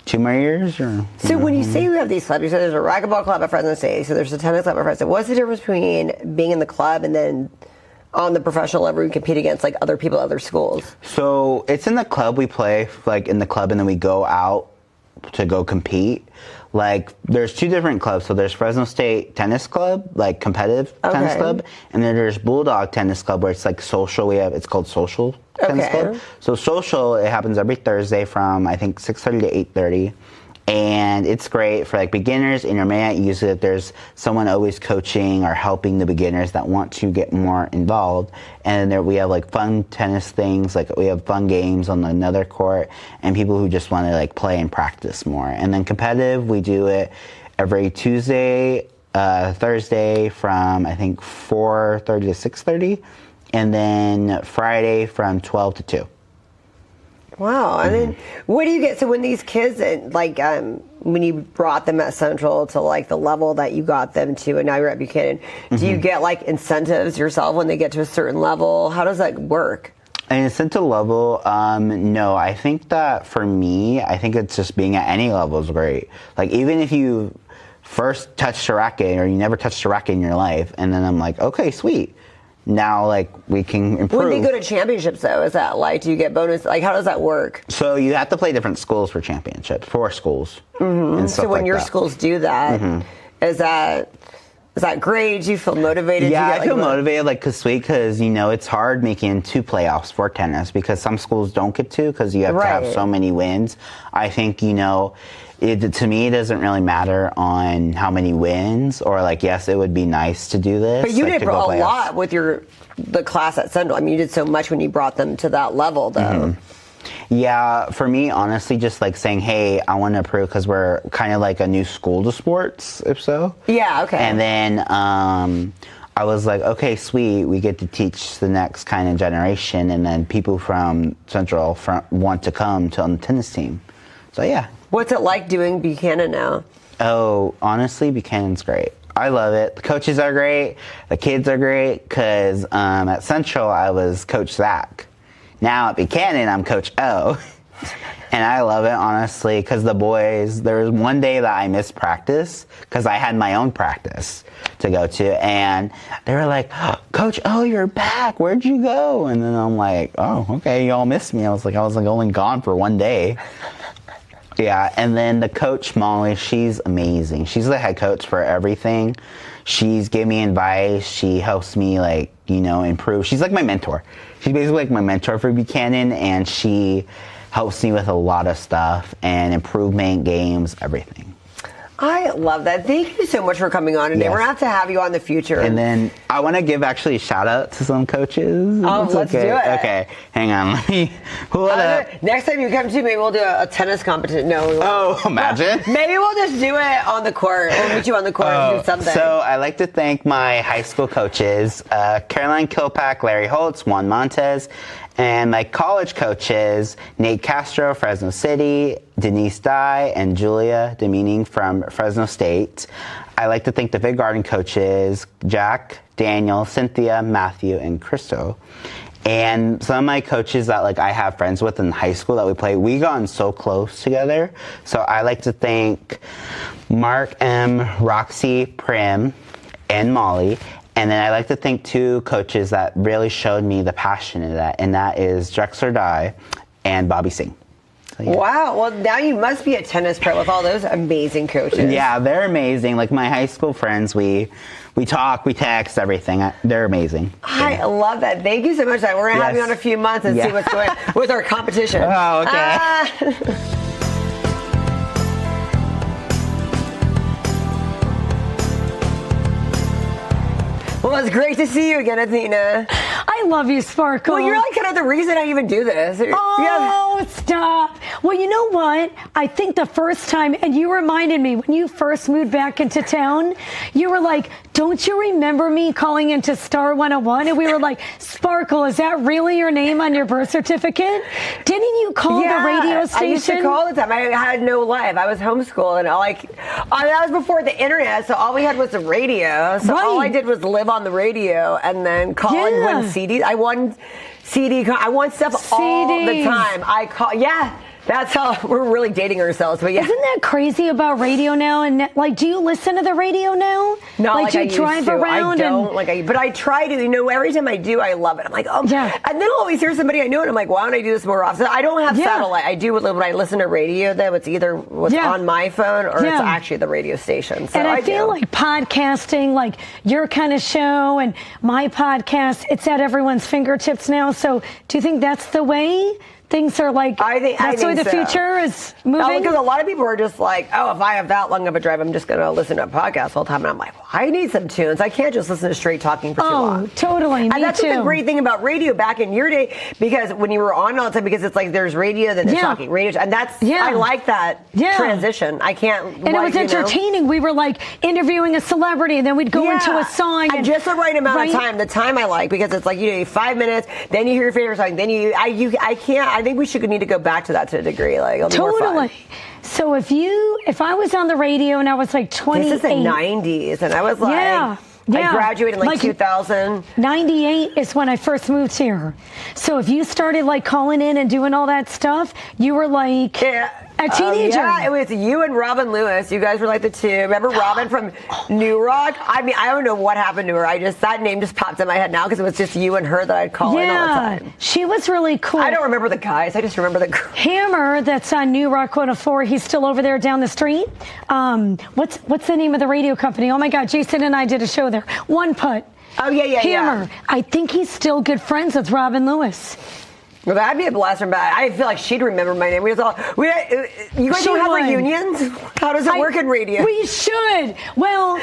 2 more years? So when you say you have these clubs, you said there's a racquetball club at Fresno State, so there's a tennis club at Fresno. What's the difference between being in the club and then on the professional level you compete against other people at other schools? So it's in the club, we play in the club, and then we go out to go compete. like there's two different clubs. So there's Fresno State Tennis Club, like competitive tennis club, and then there's Bulldog Tennis Club where it's like social. It's called social tennis club. So social, it happens every Thursday from I think 6:30 to 8:30. And it's great for like beginners, intermediate. Usually if there's someone always coaching or helping the beginners that want to get more involved. And there we have like fun tennis things, like we have fun games on another court, and people who just want to like play and practice more. And then competitive, we do it every Tuesday, Thursday from I think 4:30 to 6:30, and then Friday from 12 to 2. Wow. And then what do you get? So when these kids, like, when you brought them at Central to like the level that you got them to, and now you're at Buchanan, do you get like incentives yourself when they get to a certain level? How does that work? An incentive level, no. I think that for me, I think it's just being at any level is great. Like even if you first touched a racket or you never touched a racket in your life, and then I'm like, okay, sweet. Now, like, we can improve. When they go to championships, though, is that like, do you get bonus? Like, how does that work? So you have to play different schools for championships, 4 schools. And stuff So when like your that. schools do that, is that great? Do you feel motivated? Yeah, Do you get, I feel motivated, like, because, you know, it's hard making 2 playoffs for tennis because some schools don't get to because you have to have so many wins. I think, you know, to me, it doesn't really matter on how many wins or like, yes, it would be nice to do this. But you like, did a lot with the class at Central. I mean, you did so much when you brought them to that level, though. Yeah, for me, honestly, just like saying, hey, I want to improve because we're kind of like a new school to sports, if so. Yeah, okay. And then I was like, okay, sweet, we get to teach the next kind of generation, and then people from Central want to come on the tennis team. So, yeah. What's it like doing Buchanan now? Oh, honestly, Buchanan's great. I love it. The coaches are great. The kids are great because at Central, I was Coach Zach. Now at Buchanan, I'm Coach O. And I love it, honestly, because the boys, there was one day that I missed practice because I had my own practice to go to. And they were like, oh, Coach O, you're back. Where'd you go? And then I'm like, oh, okay, y'all missed me. I was like only gone for one day. Yeah, and then the coach, Molly, she's amazing. She's the head coach for everything. She's giving me advice. She helps me, like, you know, improve. She's like my mentor. She's basically like my mentor for Buchanan, and she helps me with a lot of stuff and improvement, games, everything. I love that. Thank you so much for coming on today. Yes. We're going to have you on in the future. And then I want to give actually a shout out to some coaches. Oh, let's do it. Okay, hang on. Let me pull it up. Next time you come to me, we'll do a tennis competition. No, we won't. Oh, imagine. Maybe we'll just do it on the court. We'll meet you on the court and do something. So I like to thank my high school coaches, Caroline Kilpack, Larry Holtz, Juan Montez, and my college coaches, Nate Castro, Fresno City, Denise Dye, and Julia Demeaning from Fresno State. I like to thank the Big Garden coaches, Jack, Daniel, Cynthia, Matthew, and Crystal. And some of my coaches that like I have friends with in high school that we gotten so close together. So I like to thank Mark M, Roxy, Prim, and Molly. And then I like to thank 2 coaches that really showed me the passion in that, and that is Drexler Dye and Bobby Singh. So, yeah. Wow. Well, now you must be a tennis pro with all those amazing coaches. Yeah, they're amazing. Like my high school friends, we talk, we text, everything. They're amazing. I love that. Thank you so much. We're going to have you on in a few months and see what's going on with our competition. Oh, okay. Well, it's great to see you again, Athena. I love you, Sparkle. Well, you're like kind of the reason I even do this. Oh, stop. Well, you know what? I think the first time, and you reminded me when you first moved back into town, you were like, don't you remember me calling into Star 101? And we were like, Sparkle, is that really your name on your birth certificate? Didn't you call the radio station? I used to call all the time. I had no life. I was homeschooled, and that was before the internet, so all we had was the radio. So all I did was live on the radio and then call and win CDs. I won stuff all the time. That's how we're really dating ourselves. But yeah. Isn't that crazy about radio now? And like, do you listen to the radio now? No, like, do I you drive used to. around? I don't but I try to. You know, every time I do, I love it. I'm like, oh, yeah. And then I'll always hear somebody I know, and I'm like, why don't I do this more often? I don't have satellite. I do when I listen to radio. Though it's either what's on my phone or it's actually the radio station. So and I feel like podcasting, like your kind of show and my podcast, it's at everyone's fingertips now. So do you think that's the way? Things are like, that's the way the future is moving? Because a lot of people are just like, oh, if I have that long of a drive, I'm just going to listen to a podcast all the time. And I'm like, well, I need some tunes. I can't just listen to straight talking for too long. Totally. And that's the great thing about radio back in your day, because when you were on all the time, because it's like there's radio, then there's talking radio. And that's, I like that transition. I can't. And it was entertaining. We were like interviewing a celebrity, and then we'd go into a song. And just the right amount of time. The time I like, because it's like, 5 minutes, then you hear your favorite song, then I can't. I think we need to go back to that to a degree. Like, it'll be more fun. So if I was on the radio and I was like 28. This is the 90s, and I was like, I graduated in like 2000. 98 is when I first moved here. So if you started like calling in and doing all that stuff, you were like a teenager. Yeah, it was you and Robin Lewis. You guys were like the two. Remember Robin from New Rock? I mean, I don't know what happened to her. That name just popped in my head now because it was just you and her that I'd call in all the time. She was really cool. I don't remember the guys. I just remember the girls. Hammer, that's on New Rock 104. He's still over there down the street. What's the name of the radio company? Oh my God, Jason and I did a show there. One Putt. Oh yeah. Hammer. I think he's still good friends with Robin Lewis. Well, that'd be a blast from back. I feel like she'd remember my name. You guys don't have reunions? How does it work in radio? We should. Well,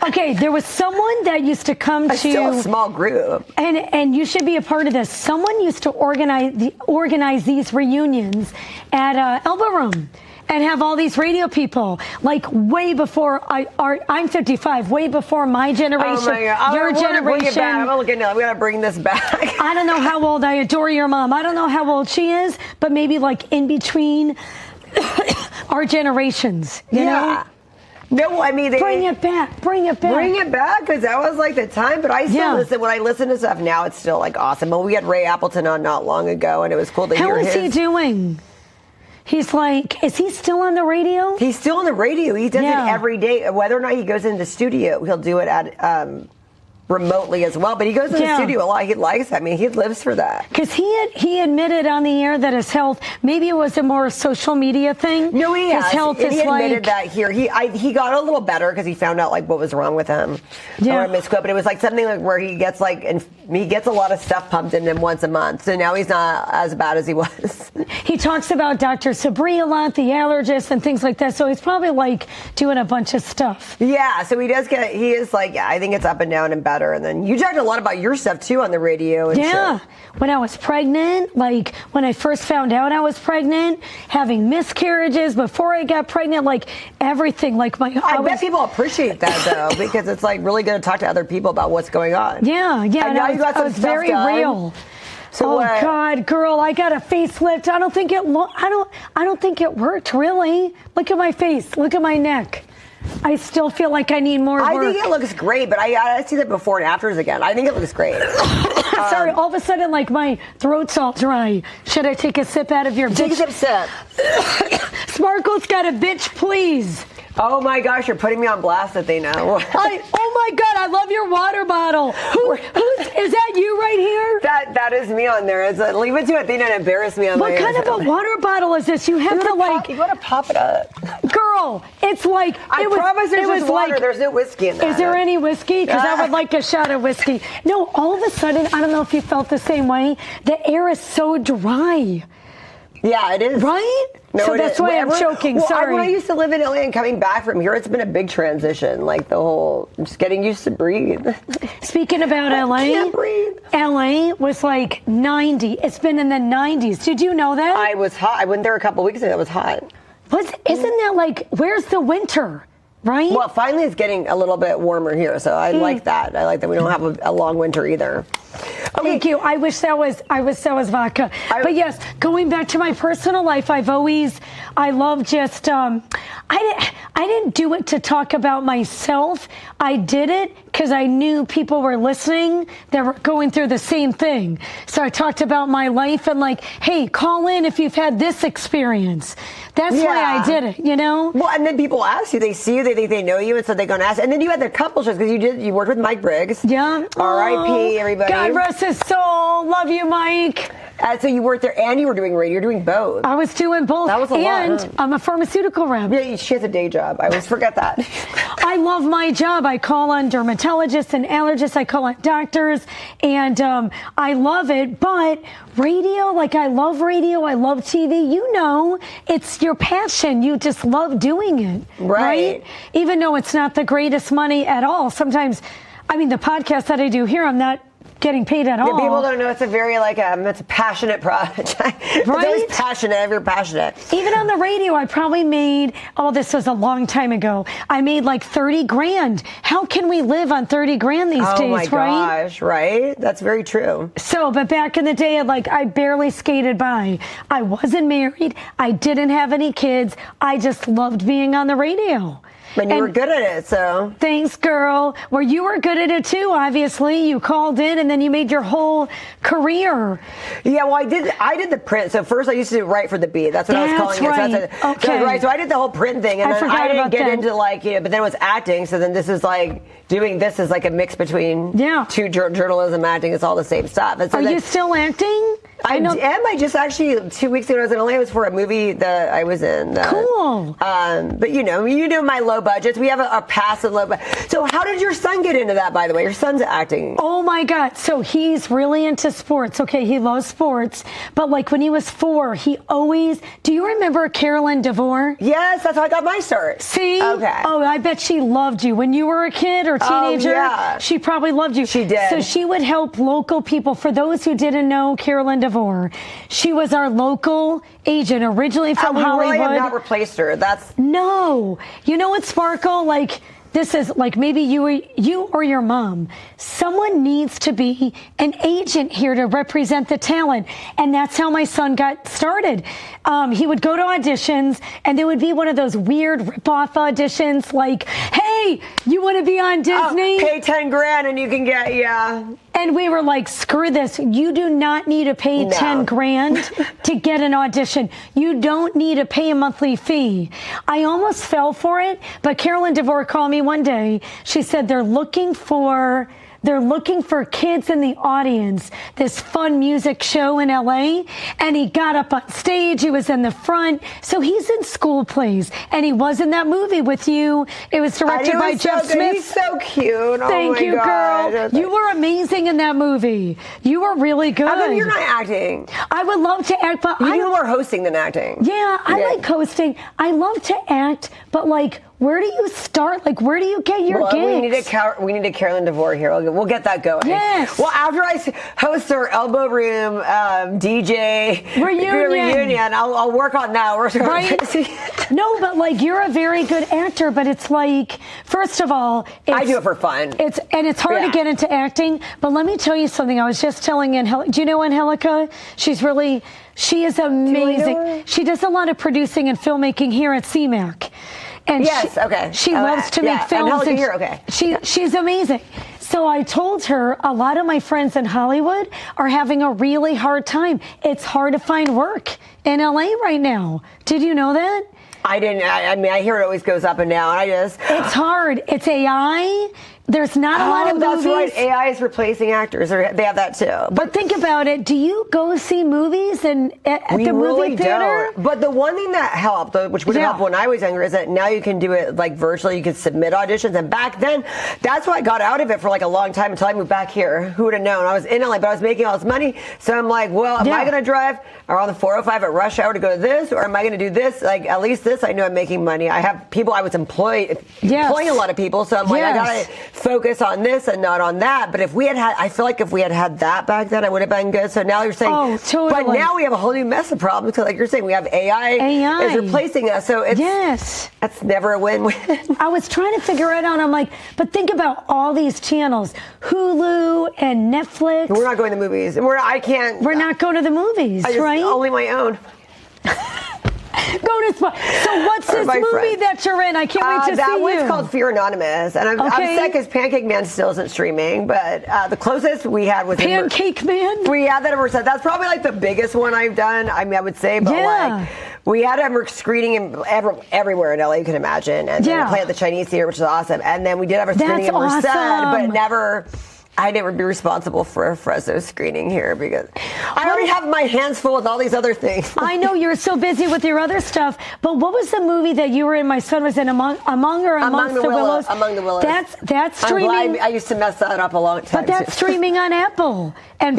okay, there was someone that used to come to... Still a small group. And you should be a part of this. Someone used to organize these reunions at Elbow Room. And have all these radio people, like way before I'm 55, way before my generation, oh my God. your generation. Bring it back. I'm looking at it. We gotta bring this back. I don't know how old. I adore your mom. I don't know how old she is, but maybe like in between our generations. You know? No, I mean, bring it back. Bring it back, because that was like the time. But I still listen. When I listen to stuff now, it's still like awesome. Well, we had Ray Appleton on not long ago, and it was cool to hear his. How is he doing? He's like, is he still on the radio? He's still on the radio. He does it every day. Whether or not he goes in the studio, he'll do it at remotely as well. But he goes in the studio a lot. He likes that. I mean, he lives for that. Because he admitted on the air that his health, maybe it was a more social media thing. No, he his has. health and is he admitted that here. He got a little better because he found out like what was wrong with him. Or a misquote. But it was like something like where he gets he gets a lot of stuff pumped in him once a month. So now he's not as bad as he was. He talks about Dr. Sabri a lot, the allergist and things like that. So he's probably like doing a bunch of stuff. Yeah, so he is like, I think it's up and down and better. And then you talked a lot about your stuff too on the radio. And shit. When I was pregnant, like when I first found out I was pregnant, having miscarriages before I got pregnant, like everything, like I bet people appreciate that though, because it's like really good to talk to other people about what's going on. Yeah. And now you got some stuff very done. real. So God, girl, I got a facelift. I don't think it worked really. Look at my face. Look at my neck. I still feel like I need more work. I think it looks great, but I see that before and afters again. I think it looks great. Sorry, all of a sudden, like my throat's all dry. Should I take a sip out of your Take bitch? a sip. Sparkle's got a bitch, please. Oh my gosh, you're putting me on blast, Athena. Oh my God, I love your water bottle. Is that you right here? That is me on there. Leave it to Athena and embarrass me on what my kind of a water bottle is this? You have to like. You gotta pop it up. Girl, it's like. I promise there's just water. There's no whiskey in there. Is there any whiskey? Because I would like a shot of whiskey. No, all of a sudden, I don't know if you felt the same way. The air is so dry. Yeah, it is. Right? No, so that's why I'm choking. Sorry. When I used to live in LA and coming back from here, it's been a big transition. Like just getting used to breathe. Speaking about LA, I can't breathe. LA was like 90. It's been in the 90s. Did you know that? I was hot. I went there a couple weeks ago. It was hot. Isn't that like, where's the winter? right? Well, finally it's getting a little bit warmer here, so I like that. I like that we don't have a long winter either. Okay. Thank you. I wish that was vodka. But yes, going back to my personal life, I love just, I didn't do it to talk about myself. I did it because I knew people were listening that were going through the same thing. So I talked about my life and like, hey, call in if you've had this experience. That's why I did it, you know? Well, and then people ask you, they see you, they think they know you, and so they're going to ask. And then you had the couple shows because you worked with Mike Briggs. Yeah. R.I.P. everybody. God rest his soul. Love you, Mike. So you worked there and you were doing radio. You're doing both. I was doing both. That was a lot. And I'm a pharmaceutical rep. Yeah, she has a day job. I always forget that. I love my job. I call on dermatologists and allergists. I call on doctors, and I love it. But radio, like I love radio. I love TV. You know, it's your passion. You just love doing it. Right? Even though it's not the greatest money at all. Sometimes, I mean, the podcast that I do here, I'm not getting paid at all. People don't know it's a very it's a passionate project. It's always passionate if you're passionate. Even on the radio, I probably made, this was a long time ago, I made like 30 grand. How can we live on 30 grand these days, my gosh, right? That's very true. So, but back in the day, I barely skated by. I wasn't married. I didn't have any kids. I just loved being on the radio. And you were good at it, so. Thanks, girl. Well, you were good at it too, obviously. You called in and then you made your whole career. Yeah, well, I did the print. So first I used to write for the Beat. That's what I was calling it. So Okay. So I did the whole print thing. And then I didn't get into but then it was acting. So then this is doing this is like a mix between two journalism, acting. It's all the same stuff. And so Are you still acting? I am. I just actually 2 weeks ago I was in LA. It was for a movie that I was in. Cool. But you know my low budgets. We have a passive low budget. So how did your son get into that? By the way, your son's acting. Oh my God! So he's really into sports. Okay, he loves sports. But when he was 4, he always. Do you remember Carolyn DeVore? Yes, that's how I got my start. See? Okay. Oh, I bet she loved you when you were a kid or teenager. Yeah. She probably loved you. She did. So she would help local people. For those who didn't know Carolyn DeVore, she was our local agent originally from Hollywood. We really have not replaced her. No. You know what, Sparkle? This is maybe you or your mom. Someone needs to be an agent here to represent the talent. And that's how my son got started. He would go to auditions and there would be one of those weird rip-off auditions hey, you want to be on Disney? Pay 10 grand and you can get, And we were like, screw this. You do not need to pay 10 grand to get an audition. You don't need to pay a monthly fee. I almost fell for it, but Carolyn DeVore called me one day. She said they're looking for kids in the audience, this fun music show in LA. And he got up on stage. He was in the front. So he's in school plays. And he was in that movie with you. It was directed by Jeff Smith. He's so cute. Thank you, God. girl. You were amazing in that movie. You were really good. How come you're not acting? I would love to act, but you do more hosting than acting. Yeah, I like hosting. I love to act, but where do you start? Where do you get your gigs? We need a Carolyn DeVore here. We'll get that going. Yes. Well, after I host our Elbow Room DJ reunion, I'll work on that. Right? No, but you're a very good actor, but it's first of all, I do it for fun. It's hard to get into acting. But let me tell you something. I was just telling Angelica. Do you know Angelica? She is amazing. She does a lot of producing and filmmaking here at CMAC. And she loves to make films. She's amazing. So I told her a lot of my friends in Hollywood are having a really hard time. It's hard to find work in LA right now. Did you know that? I didn't. I hear it always goes up and down. It's hard. It's AI. There's not a lot of movies. That's right. AI is replacing actors. They have that too. But think about it. Do you go see movies at the movie theater? Don't. But the one thing that helped, which would help when I was younger, is that now you can do it virtually. You can submit auditions. And back then, that's why I got out of it for a long time until I moved back here. Who would have known? I was in LA, but I was making all this money. So I'm like, well, am I going to drive around the 405 at rush hour to go to this? Or am I going to do this? At least this, I know I'm making money. I have people I was employing a lot of people. So I'm I got to focus on this and not on that. But if we had I feel like if we had that back then, I would have been good. So now you're saying, totally. But now we have a whole new mess of problems. So like you're saying, we have AI is replacing us. So that's never a win-win. I was trying to figure it out. I'm like, but think about all these channels, Hulu and Netflix. We're not going to the movies. We're not going to the movies, right? Only my own. Go to So what's this movie that you're in? I can't wait to see that you. one's called Fear Anonymous, and I'm sad because Pancake Man still isn't streaming. But the closest we had was Pancake Man. We had that ever said. That's probably like the biggest one I've done. I mean, I would say, but like we had a screening everywhere in LA you can imagine, and then we played at the Chinese Theater, which is awesome. And then we did have a screening in Merced, but never. I'd never be responsible for a Fresno screening here because I already have my hands full with all these other things. I know you're so busy with your other stuff, but what was the movie that you were in? My son was in Amongst the Willows. Among the Willows. That's streaming. I'm glad I used to mess that up a long time. But that's streaming on Apple and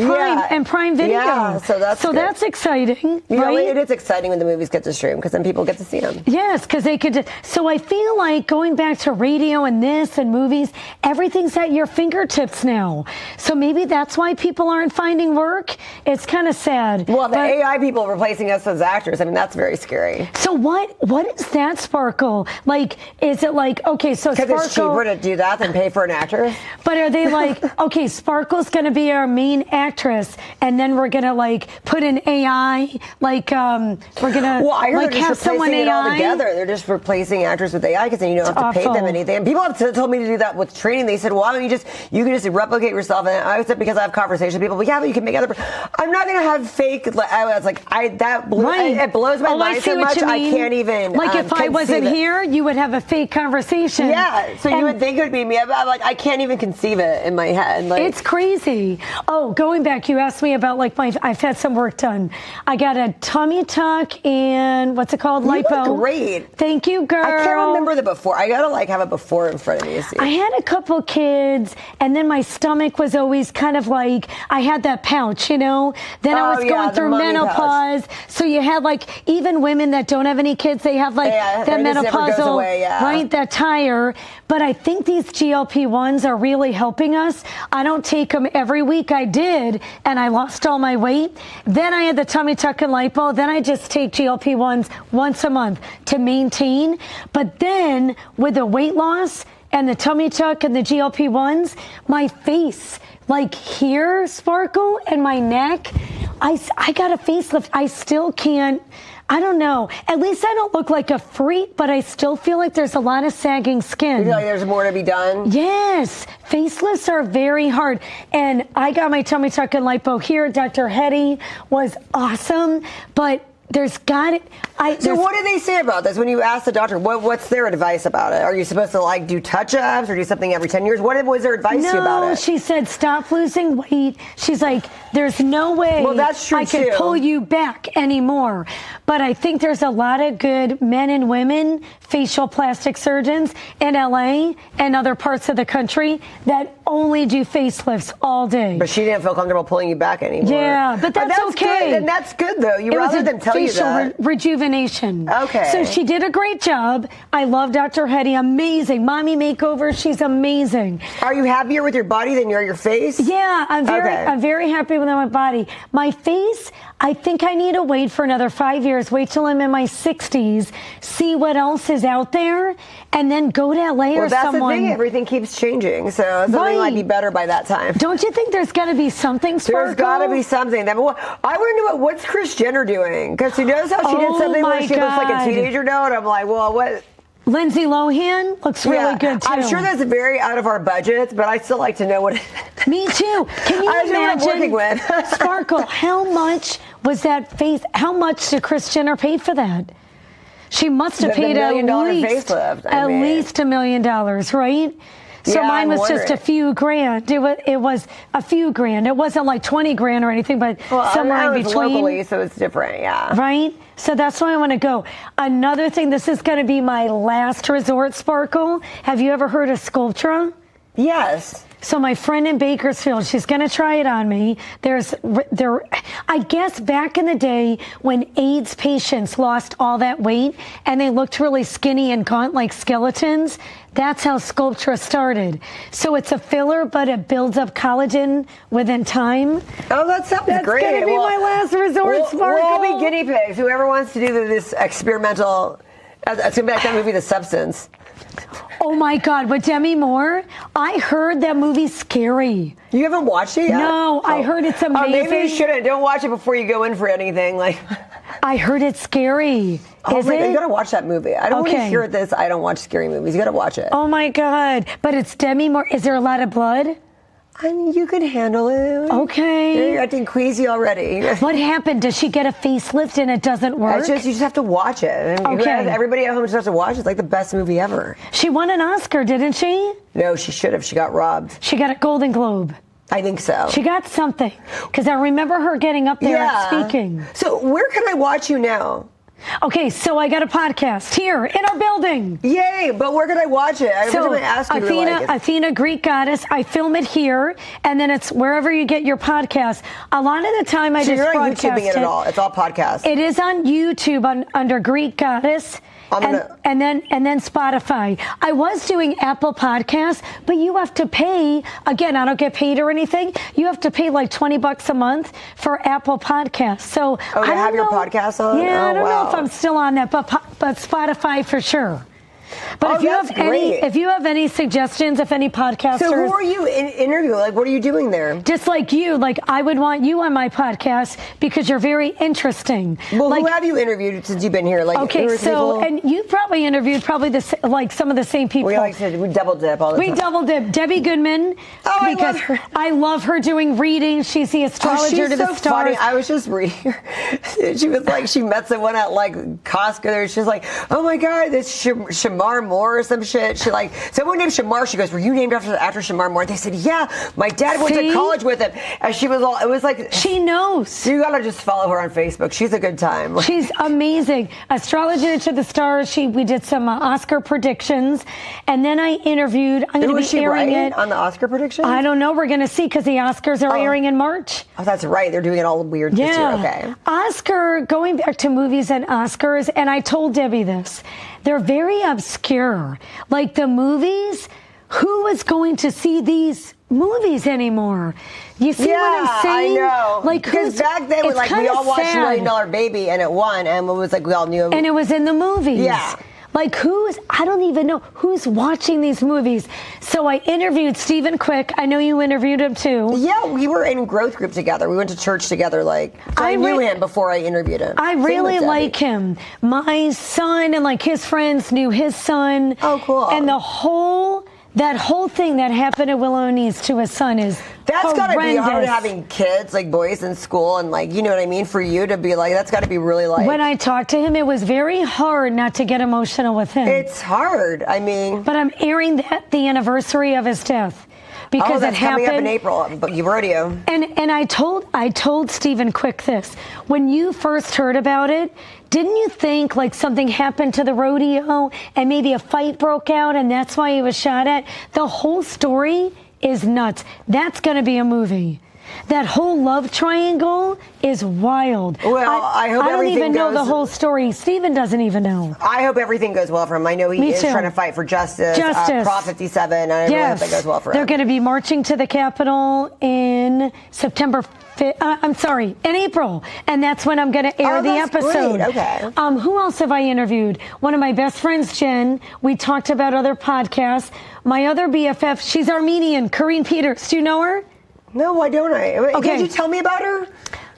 Prime Video. Yeah, so that's exciting. You know, right? it is exciting when the movies get to stream because then people get to see them. Yes, because they could. So I feel like going back to radio and this and movies, everything's at your fingertips now. So maybe that's why people aren't finding work. It's kind of sad. Well, the AI people replacing us as actors, I mean, that's very scary. So what is that, Sparkle? Like, is it like, okay, so Sparkle... Because it's cheaper to do that than pay for an actor? But are they like, okay, Sparkle's going to be our main actress, and then we're going to, like, put in AI? Like, we're going to, well, I heard like, they're have just someone replacing AI? it all together. They're just replacing actors with AI because then you don't have to pay them anything. And people have told me to do that with training. They said, well, why don't you can just replicate yourself. And I said, because I have conversations with people, but but you can make other. I'm not going to have fake. I was like, it blows my mind so much. I can't even. Like if I wasn't here, you would have a fake conversation. Yeah, so you would think it would be me. I'm like, I can't even conceive it in my head. Like, it's crazy. Oh, going back, you asked me about like I've had some work done. I got a tummy tuck and what's it called? You lipo. look great. Thank you, girl. I can't remember the before. I gotta like have a before in front of me to see. I had a couple kids, and then my stomach was always kind of like I had that pouch, you know. Then I was going through menopause, so you had like even women that don't have any kids, they have like that menopausal, right? That tire. But I think these GLP-1s are really helping us. I don't take them every week. I did, and I lost all my weight. Then I had the tummy tuck and lipo. Then I just take GLP-1s once a month to maintain. But then with the weight loss and the tummy tuck and the GLP-1s, my face, like here, Sparkle, and my neck, I got a facelift. I still can't. I don't know. At least I don't look like a freak, but I still feel like there's a lot of sagging skin. You feel like there's more to be done? Yes. Facelifts are very hard. And I got my tummy tuck and lipo here. Dr. Hetty was awesome, but there's got it. So what did they say about this when you asked the doctor? What's their advice about it? Are you supposed to like do touch-ups or do something every 10 years? What was their advice to you about it? No, she said stop losing weight. She's like, there's no way I can pull you back anymore. But I think there's a lot of good men and women facial plastic surgeons in LA and other parts of the country that only do facelifts all day. But she didn't feel comfortable pulling you back anymore. Yeah, but that's okay. Good. And that's good, though. You rather than tell you that. Facial rejuvenation. Okay. So she did a great job. I love Dr. Hetty. Amazing. Mommy makeover. She's amazing. Are you happier with your body than your face? Yeah, I'm very happy with my body. My face, I think I need to wait for another 5 years. Wait till I'm in my 60s, see what else is out there, and then go to LA or someone. Well, that's the thing. Everything keeps changing, so something might be better by that time. Don't you think there's got to be something, Sparkle? There's got to be something. I want to know what's Kris Jenner doing? Because she knows how she did something where she looks like a teenager now, and I'm like, well, what? Lindsay Lohan looks really good, too. I'm sure that's very out of our budget, but I still like to know what it is. Me, too. Can you imagine, what I'm working with. Sparkle, how much was that face? How much did Kris Jenner pay for that? She must have paid at least $1 million, right? So mine was just a few grand. It was a few grand. It wasn't like 20 grand or anything, but somewhere in between. Locally, so it's different, yeah. Right? So that's why I want to go. Another thing, this is going to be my last resort, Sparkle. Have you ever heard of Sculptra? Yes. So my friend in Bakersfield, she's going to try it on me. I guess back in the day when AIDS patients lost all that weight and they looked really skinny and gaunt like skeletons, that's how Sculptra started. So it's a filler, but it builds up collagen within time. Oh, that sounds great. That's going to be my last resort, Sparkle. We'll be guinea pigs. Whoever wants to do this experimental, it's going to be like that movie, The Substance. Oh my God, with Demi Moore? I heard that movie's scary. You haven't watched it yet? No, I heard it's amazing. Oh, maybe you shouldn't. Don't watch it before you go in for anything. Like, I heard it's scary. Is it? You gotta watch that movie. I don't want to hear this. I don't watch scary movies. You gotta watch it. Oh my God. But it's Demi Moore. Is there a lot of blood? I mean, you can handle it. Okay. You're acting queasy already. What happened? Does she get a facelift and it doesn't work? You just have to watch it. Okay. Everybody at home just has to watch it. It's like the best movie ever. She won an Oscar, didn't she? No, she should have. She got robbed. She got a Golden Globe. I think so. She got something. Because I remember her getting up there and speaking. So where can I watch you now? Okay, so I got a podcast here in our building. Yay, but where can I watch it? I was going to ask you. Athena, Greek Goddess. I film it here, and then it's wherever you get your podcast. A lot of the time I just broadcast it. You're not YouTubing it at all. It's all podcast. It is on YouTube under Greek Goddess. And then Spotify. I was doing Apple Podcasts, but you have to pay. Again, I don't get paid or anything. You have to pay like $20 a month for Apple Podcasts. So I don't have your podcast on. Yeah, I don't know if I'm still on that, but Spotify for sure. But if you have any suggestions, if any podcasters. So who are you interviewing? Like, what are you doing there? Just like you. Like, I would want you on my podcast because you're very interesting. Well, who have you interviewed since you've been here? Like, okay, so, and you probably interviewed some of the same people. We like to double dip all the time. We double dip. Debbie Goodman. Oh, because I love her doing readings. She's the astrologer to the stars. Funny. I was just reading her. She was like, she met someone at like Costco. She's like, oh my God, this Shamar Moore or some shit. She like, someone named Shamar. She goes, were you named after Shamar Moore? They said, yeah, my dad went to college with him. And she was all, it was like. She knows. You gotta just follow her on Facebook. She's a good time. She's amazing. Astrologer to the stars. We did some Oscar predictions. And then I interviewed, I'm going to be airing it. On the Oscar predictions? I don't know. We're going to see because the Oscars are airing in March. Oh, that's right. They're doing it all weird this year. Okay. Oscar, going back to movies and Oscars, and I told Debbie this, they're very obscure. Like the movies, who is going to see these movies anymore? You see what I'm saying? I know. Like, because back then, we all watched $1 Million Baby, and it won, and it was like we all knew it. And it was in the movies. Yeah. Like I don't even know who's watching these movies. So I interviewed Stephen Quick. I know you interviewed him too. Yeah, we were in growth group together. We went to church together. Like, I knew him before I interviewed him. I really like him. My son and like his friends knew his son. Oh, cool. And that whole thing that happened at Willow and East to his son is that's got to be hard horrendous. having kids, like boys in school, and like, you know what I mean? For you to be like, that's got to be really like. When I talked to him, it was very hard not to get emotional with him. It's hard. I mean. But I'm airing the anniversary of his death. Because that's it happened coming up in April, but you rodeo. And I told Stephen Quick this. When you first heard about it, didn't you think like something happened to the rodeo and maybe a fight broke out and that's why he was shot at? The whole story is nuts. That's going to be a movie. That whole love triangle is wild. Well, I hope everything goes. I don't even know the whole story. Steven doesn't even know. I hope everything goes well for him. I know he is trying to fight for justice. Prop 57. I really hope that goes well for him. They're going to be marching to the Capitol in September 5th. In April. And that's when I'm going to air the episode. Great. Okay. Who else have I interviewed? One of my best friends, Jen. We talked about other podcasts. My other BFF, she's Armenian, Corrine Peters. Do you know her? No, why don't I? Okay. Did you tell me about her?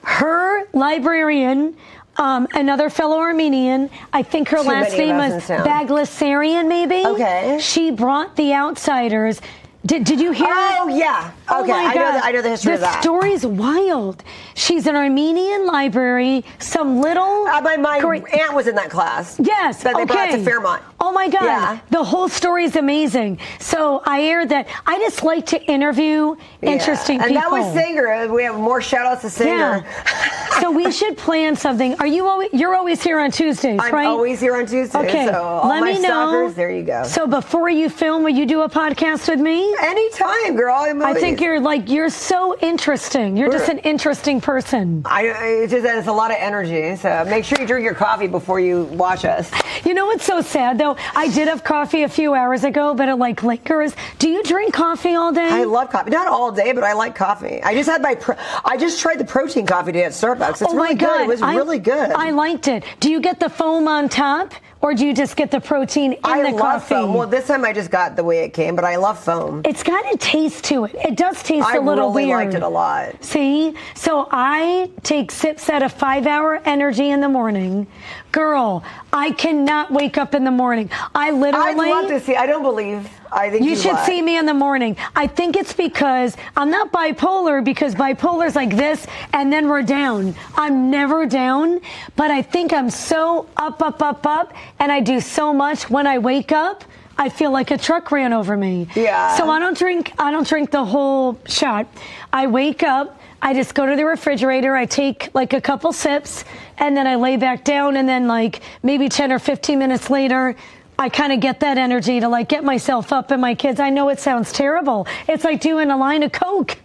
Her librarian, another fellow Armenian. I think her last name was Baglasarian, maybe. Okay. She brought The Outsiders. Did you hear? Oh, yeah. Okay, I know the history of that. The story's wild. She's an Armenian library, some little... my aunt was in that class. Yes, that they brought to Fairmont. Oh, my God. Yeah. The whole story's amazing. So I aired that. I just like to interview interesting people. And that was Singer. We have more shout-outs to Singer. Yeah. So we should plan something. You're always here on Tuesdays, I'm right? always here on Tuesdays. Okay, So all let my me know. stalkers, there you go. So before you film, will you do a podcast with me? Anytime, girl. I think you're so interesting. You're just an interesting person. It's a lot of energy. So make sure you drink your coffee before you watch us. You know what's so sad though? I did have coffee a few hours ago, but it like lingers. Do you drink coffee all day? I love coffee. Not all day, but I like coffee. I just tried the protein coffee today at Starbucks. It's really good. It was really good. I liked it. Do you get the foam on top, or do you just get the protein in the coffee? I love foam. Well, this time I just got the way it came, but I love foam. It's got a taste to it. It does taste a little weird. I really liked it a lot. See? So I take sips at a 5-hour energy in the morning. Girl, I cannot wake up in the morning. I love to see. I don't believe. I think you should see me in the morning. I think it's because I'm not bipolar, because bipolar's like this and then we're down. I'm never down, but I think I'm so up, and I do so much. When I wake up, I feel like a truck ran over me. Yeah. So I don't drink the whole shot. I wake up, I just go to the refrigerator, I take like a couple sips, and then I lay back down, and then like maybe 10 or 15 minutes later, I kind of get that energy to like get myself up, and my kids, I know it sounds terrible. It's like doing a line of Coke.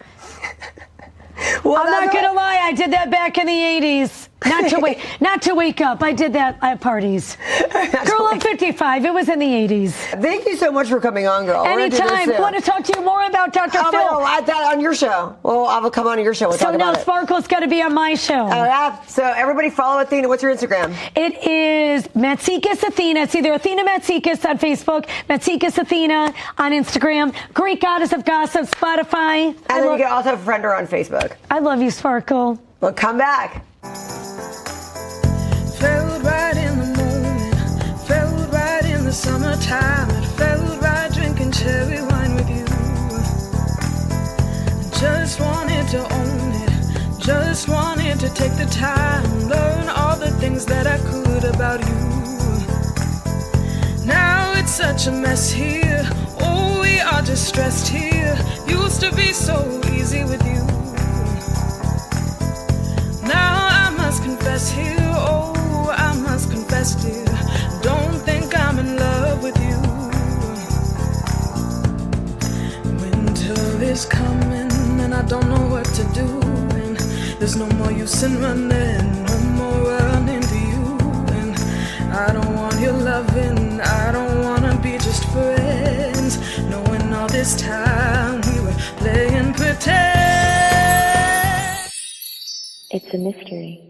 Well, I'm not going to lie, I did that back in the 80s. Not to wake up. I did that at parties. Girl, I'm 55. It was in the 80s. Thank you so much for coming on, girl. Anytime. I want to talk to you more about Dr. Phil. I'll add that on your show. Well, I will come on your show. We'll talk about it. So now Sparkle's got to be on my show. Oh, yeah. So everybody follow Athena. What's your Instagram? It is Matsikas Athena. It's either Athena Matsikas on Facebook, Matsikas Athena on Instagram, Greek Goddess of Gossip, Spotify. And then you can also friend her on Facebook. I love you, Sparkle. Well, come back. Felt right in the moment, felt right in the summertime. It felt right drinking cherry wine with you. Just wanted to own it, just wanted to take the time, learn all the things that I could about you. Now it's such a mess here, oh, we are distressed here. Used to be so easy with you. Now I must confess here, oh, I must confess, dear, don't think I'm in love with you. Winter is coming and I don't know what to do, and there's no more use in running, no more running to you. And I don't want your loving, I don't want to be just friends, knowing all this time we were playing pretend. It's a mystery.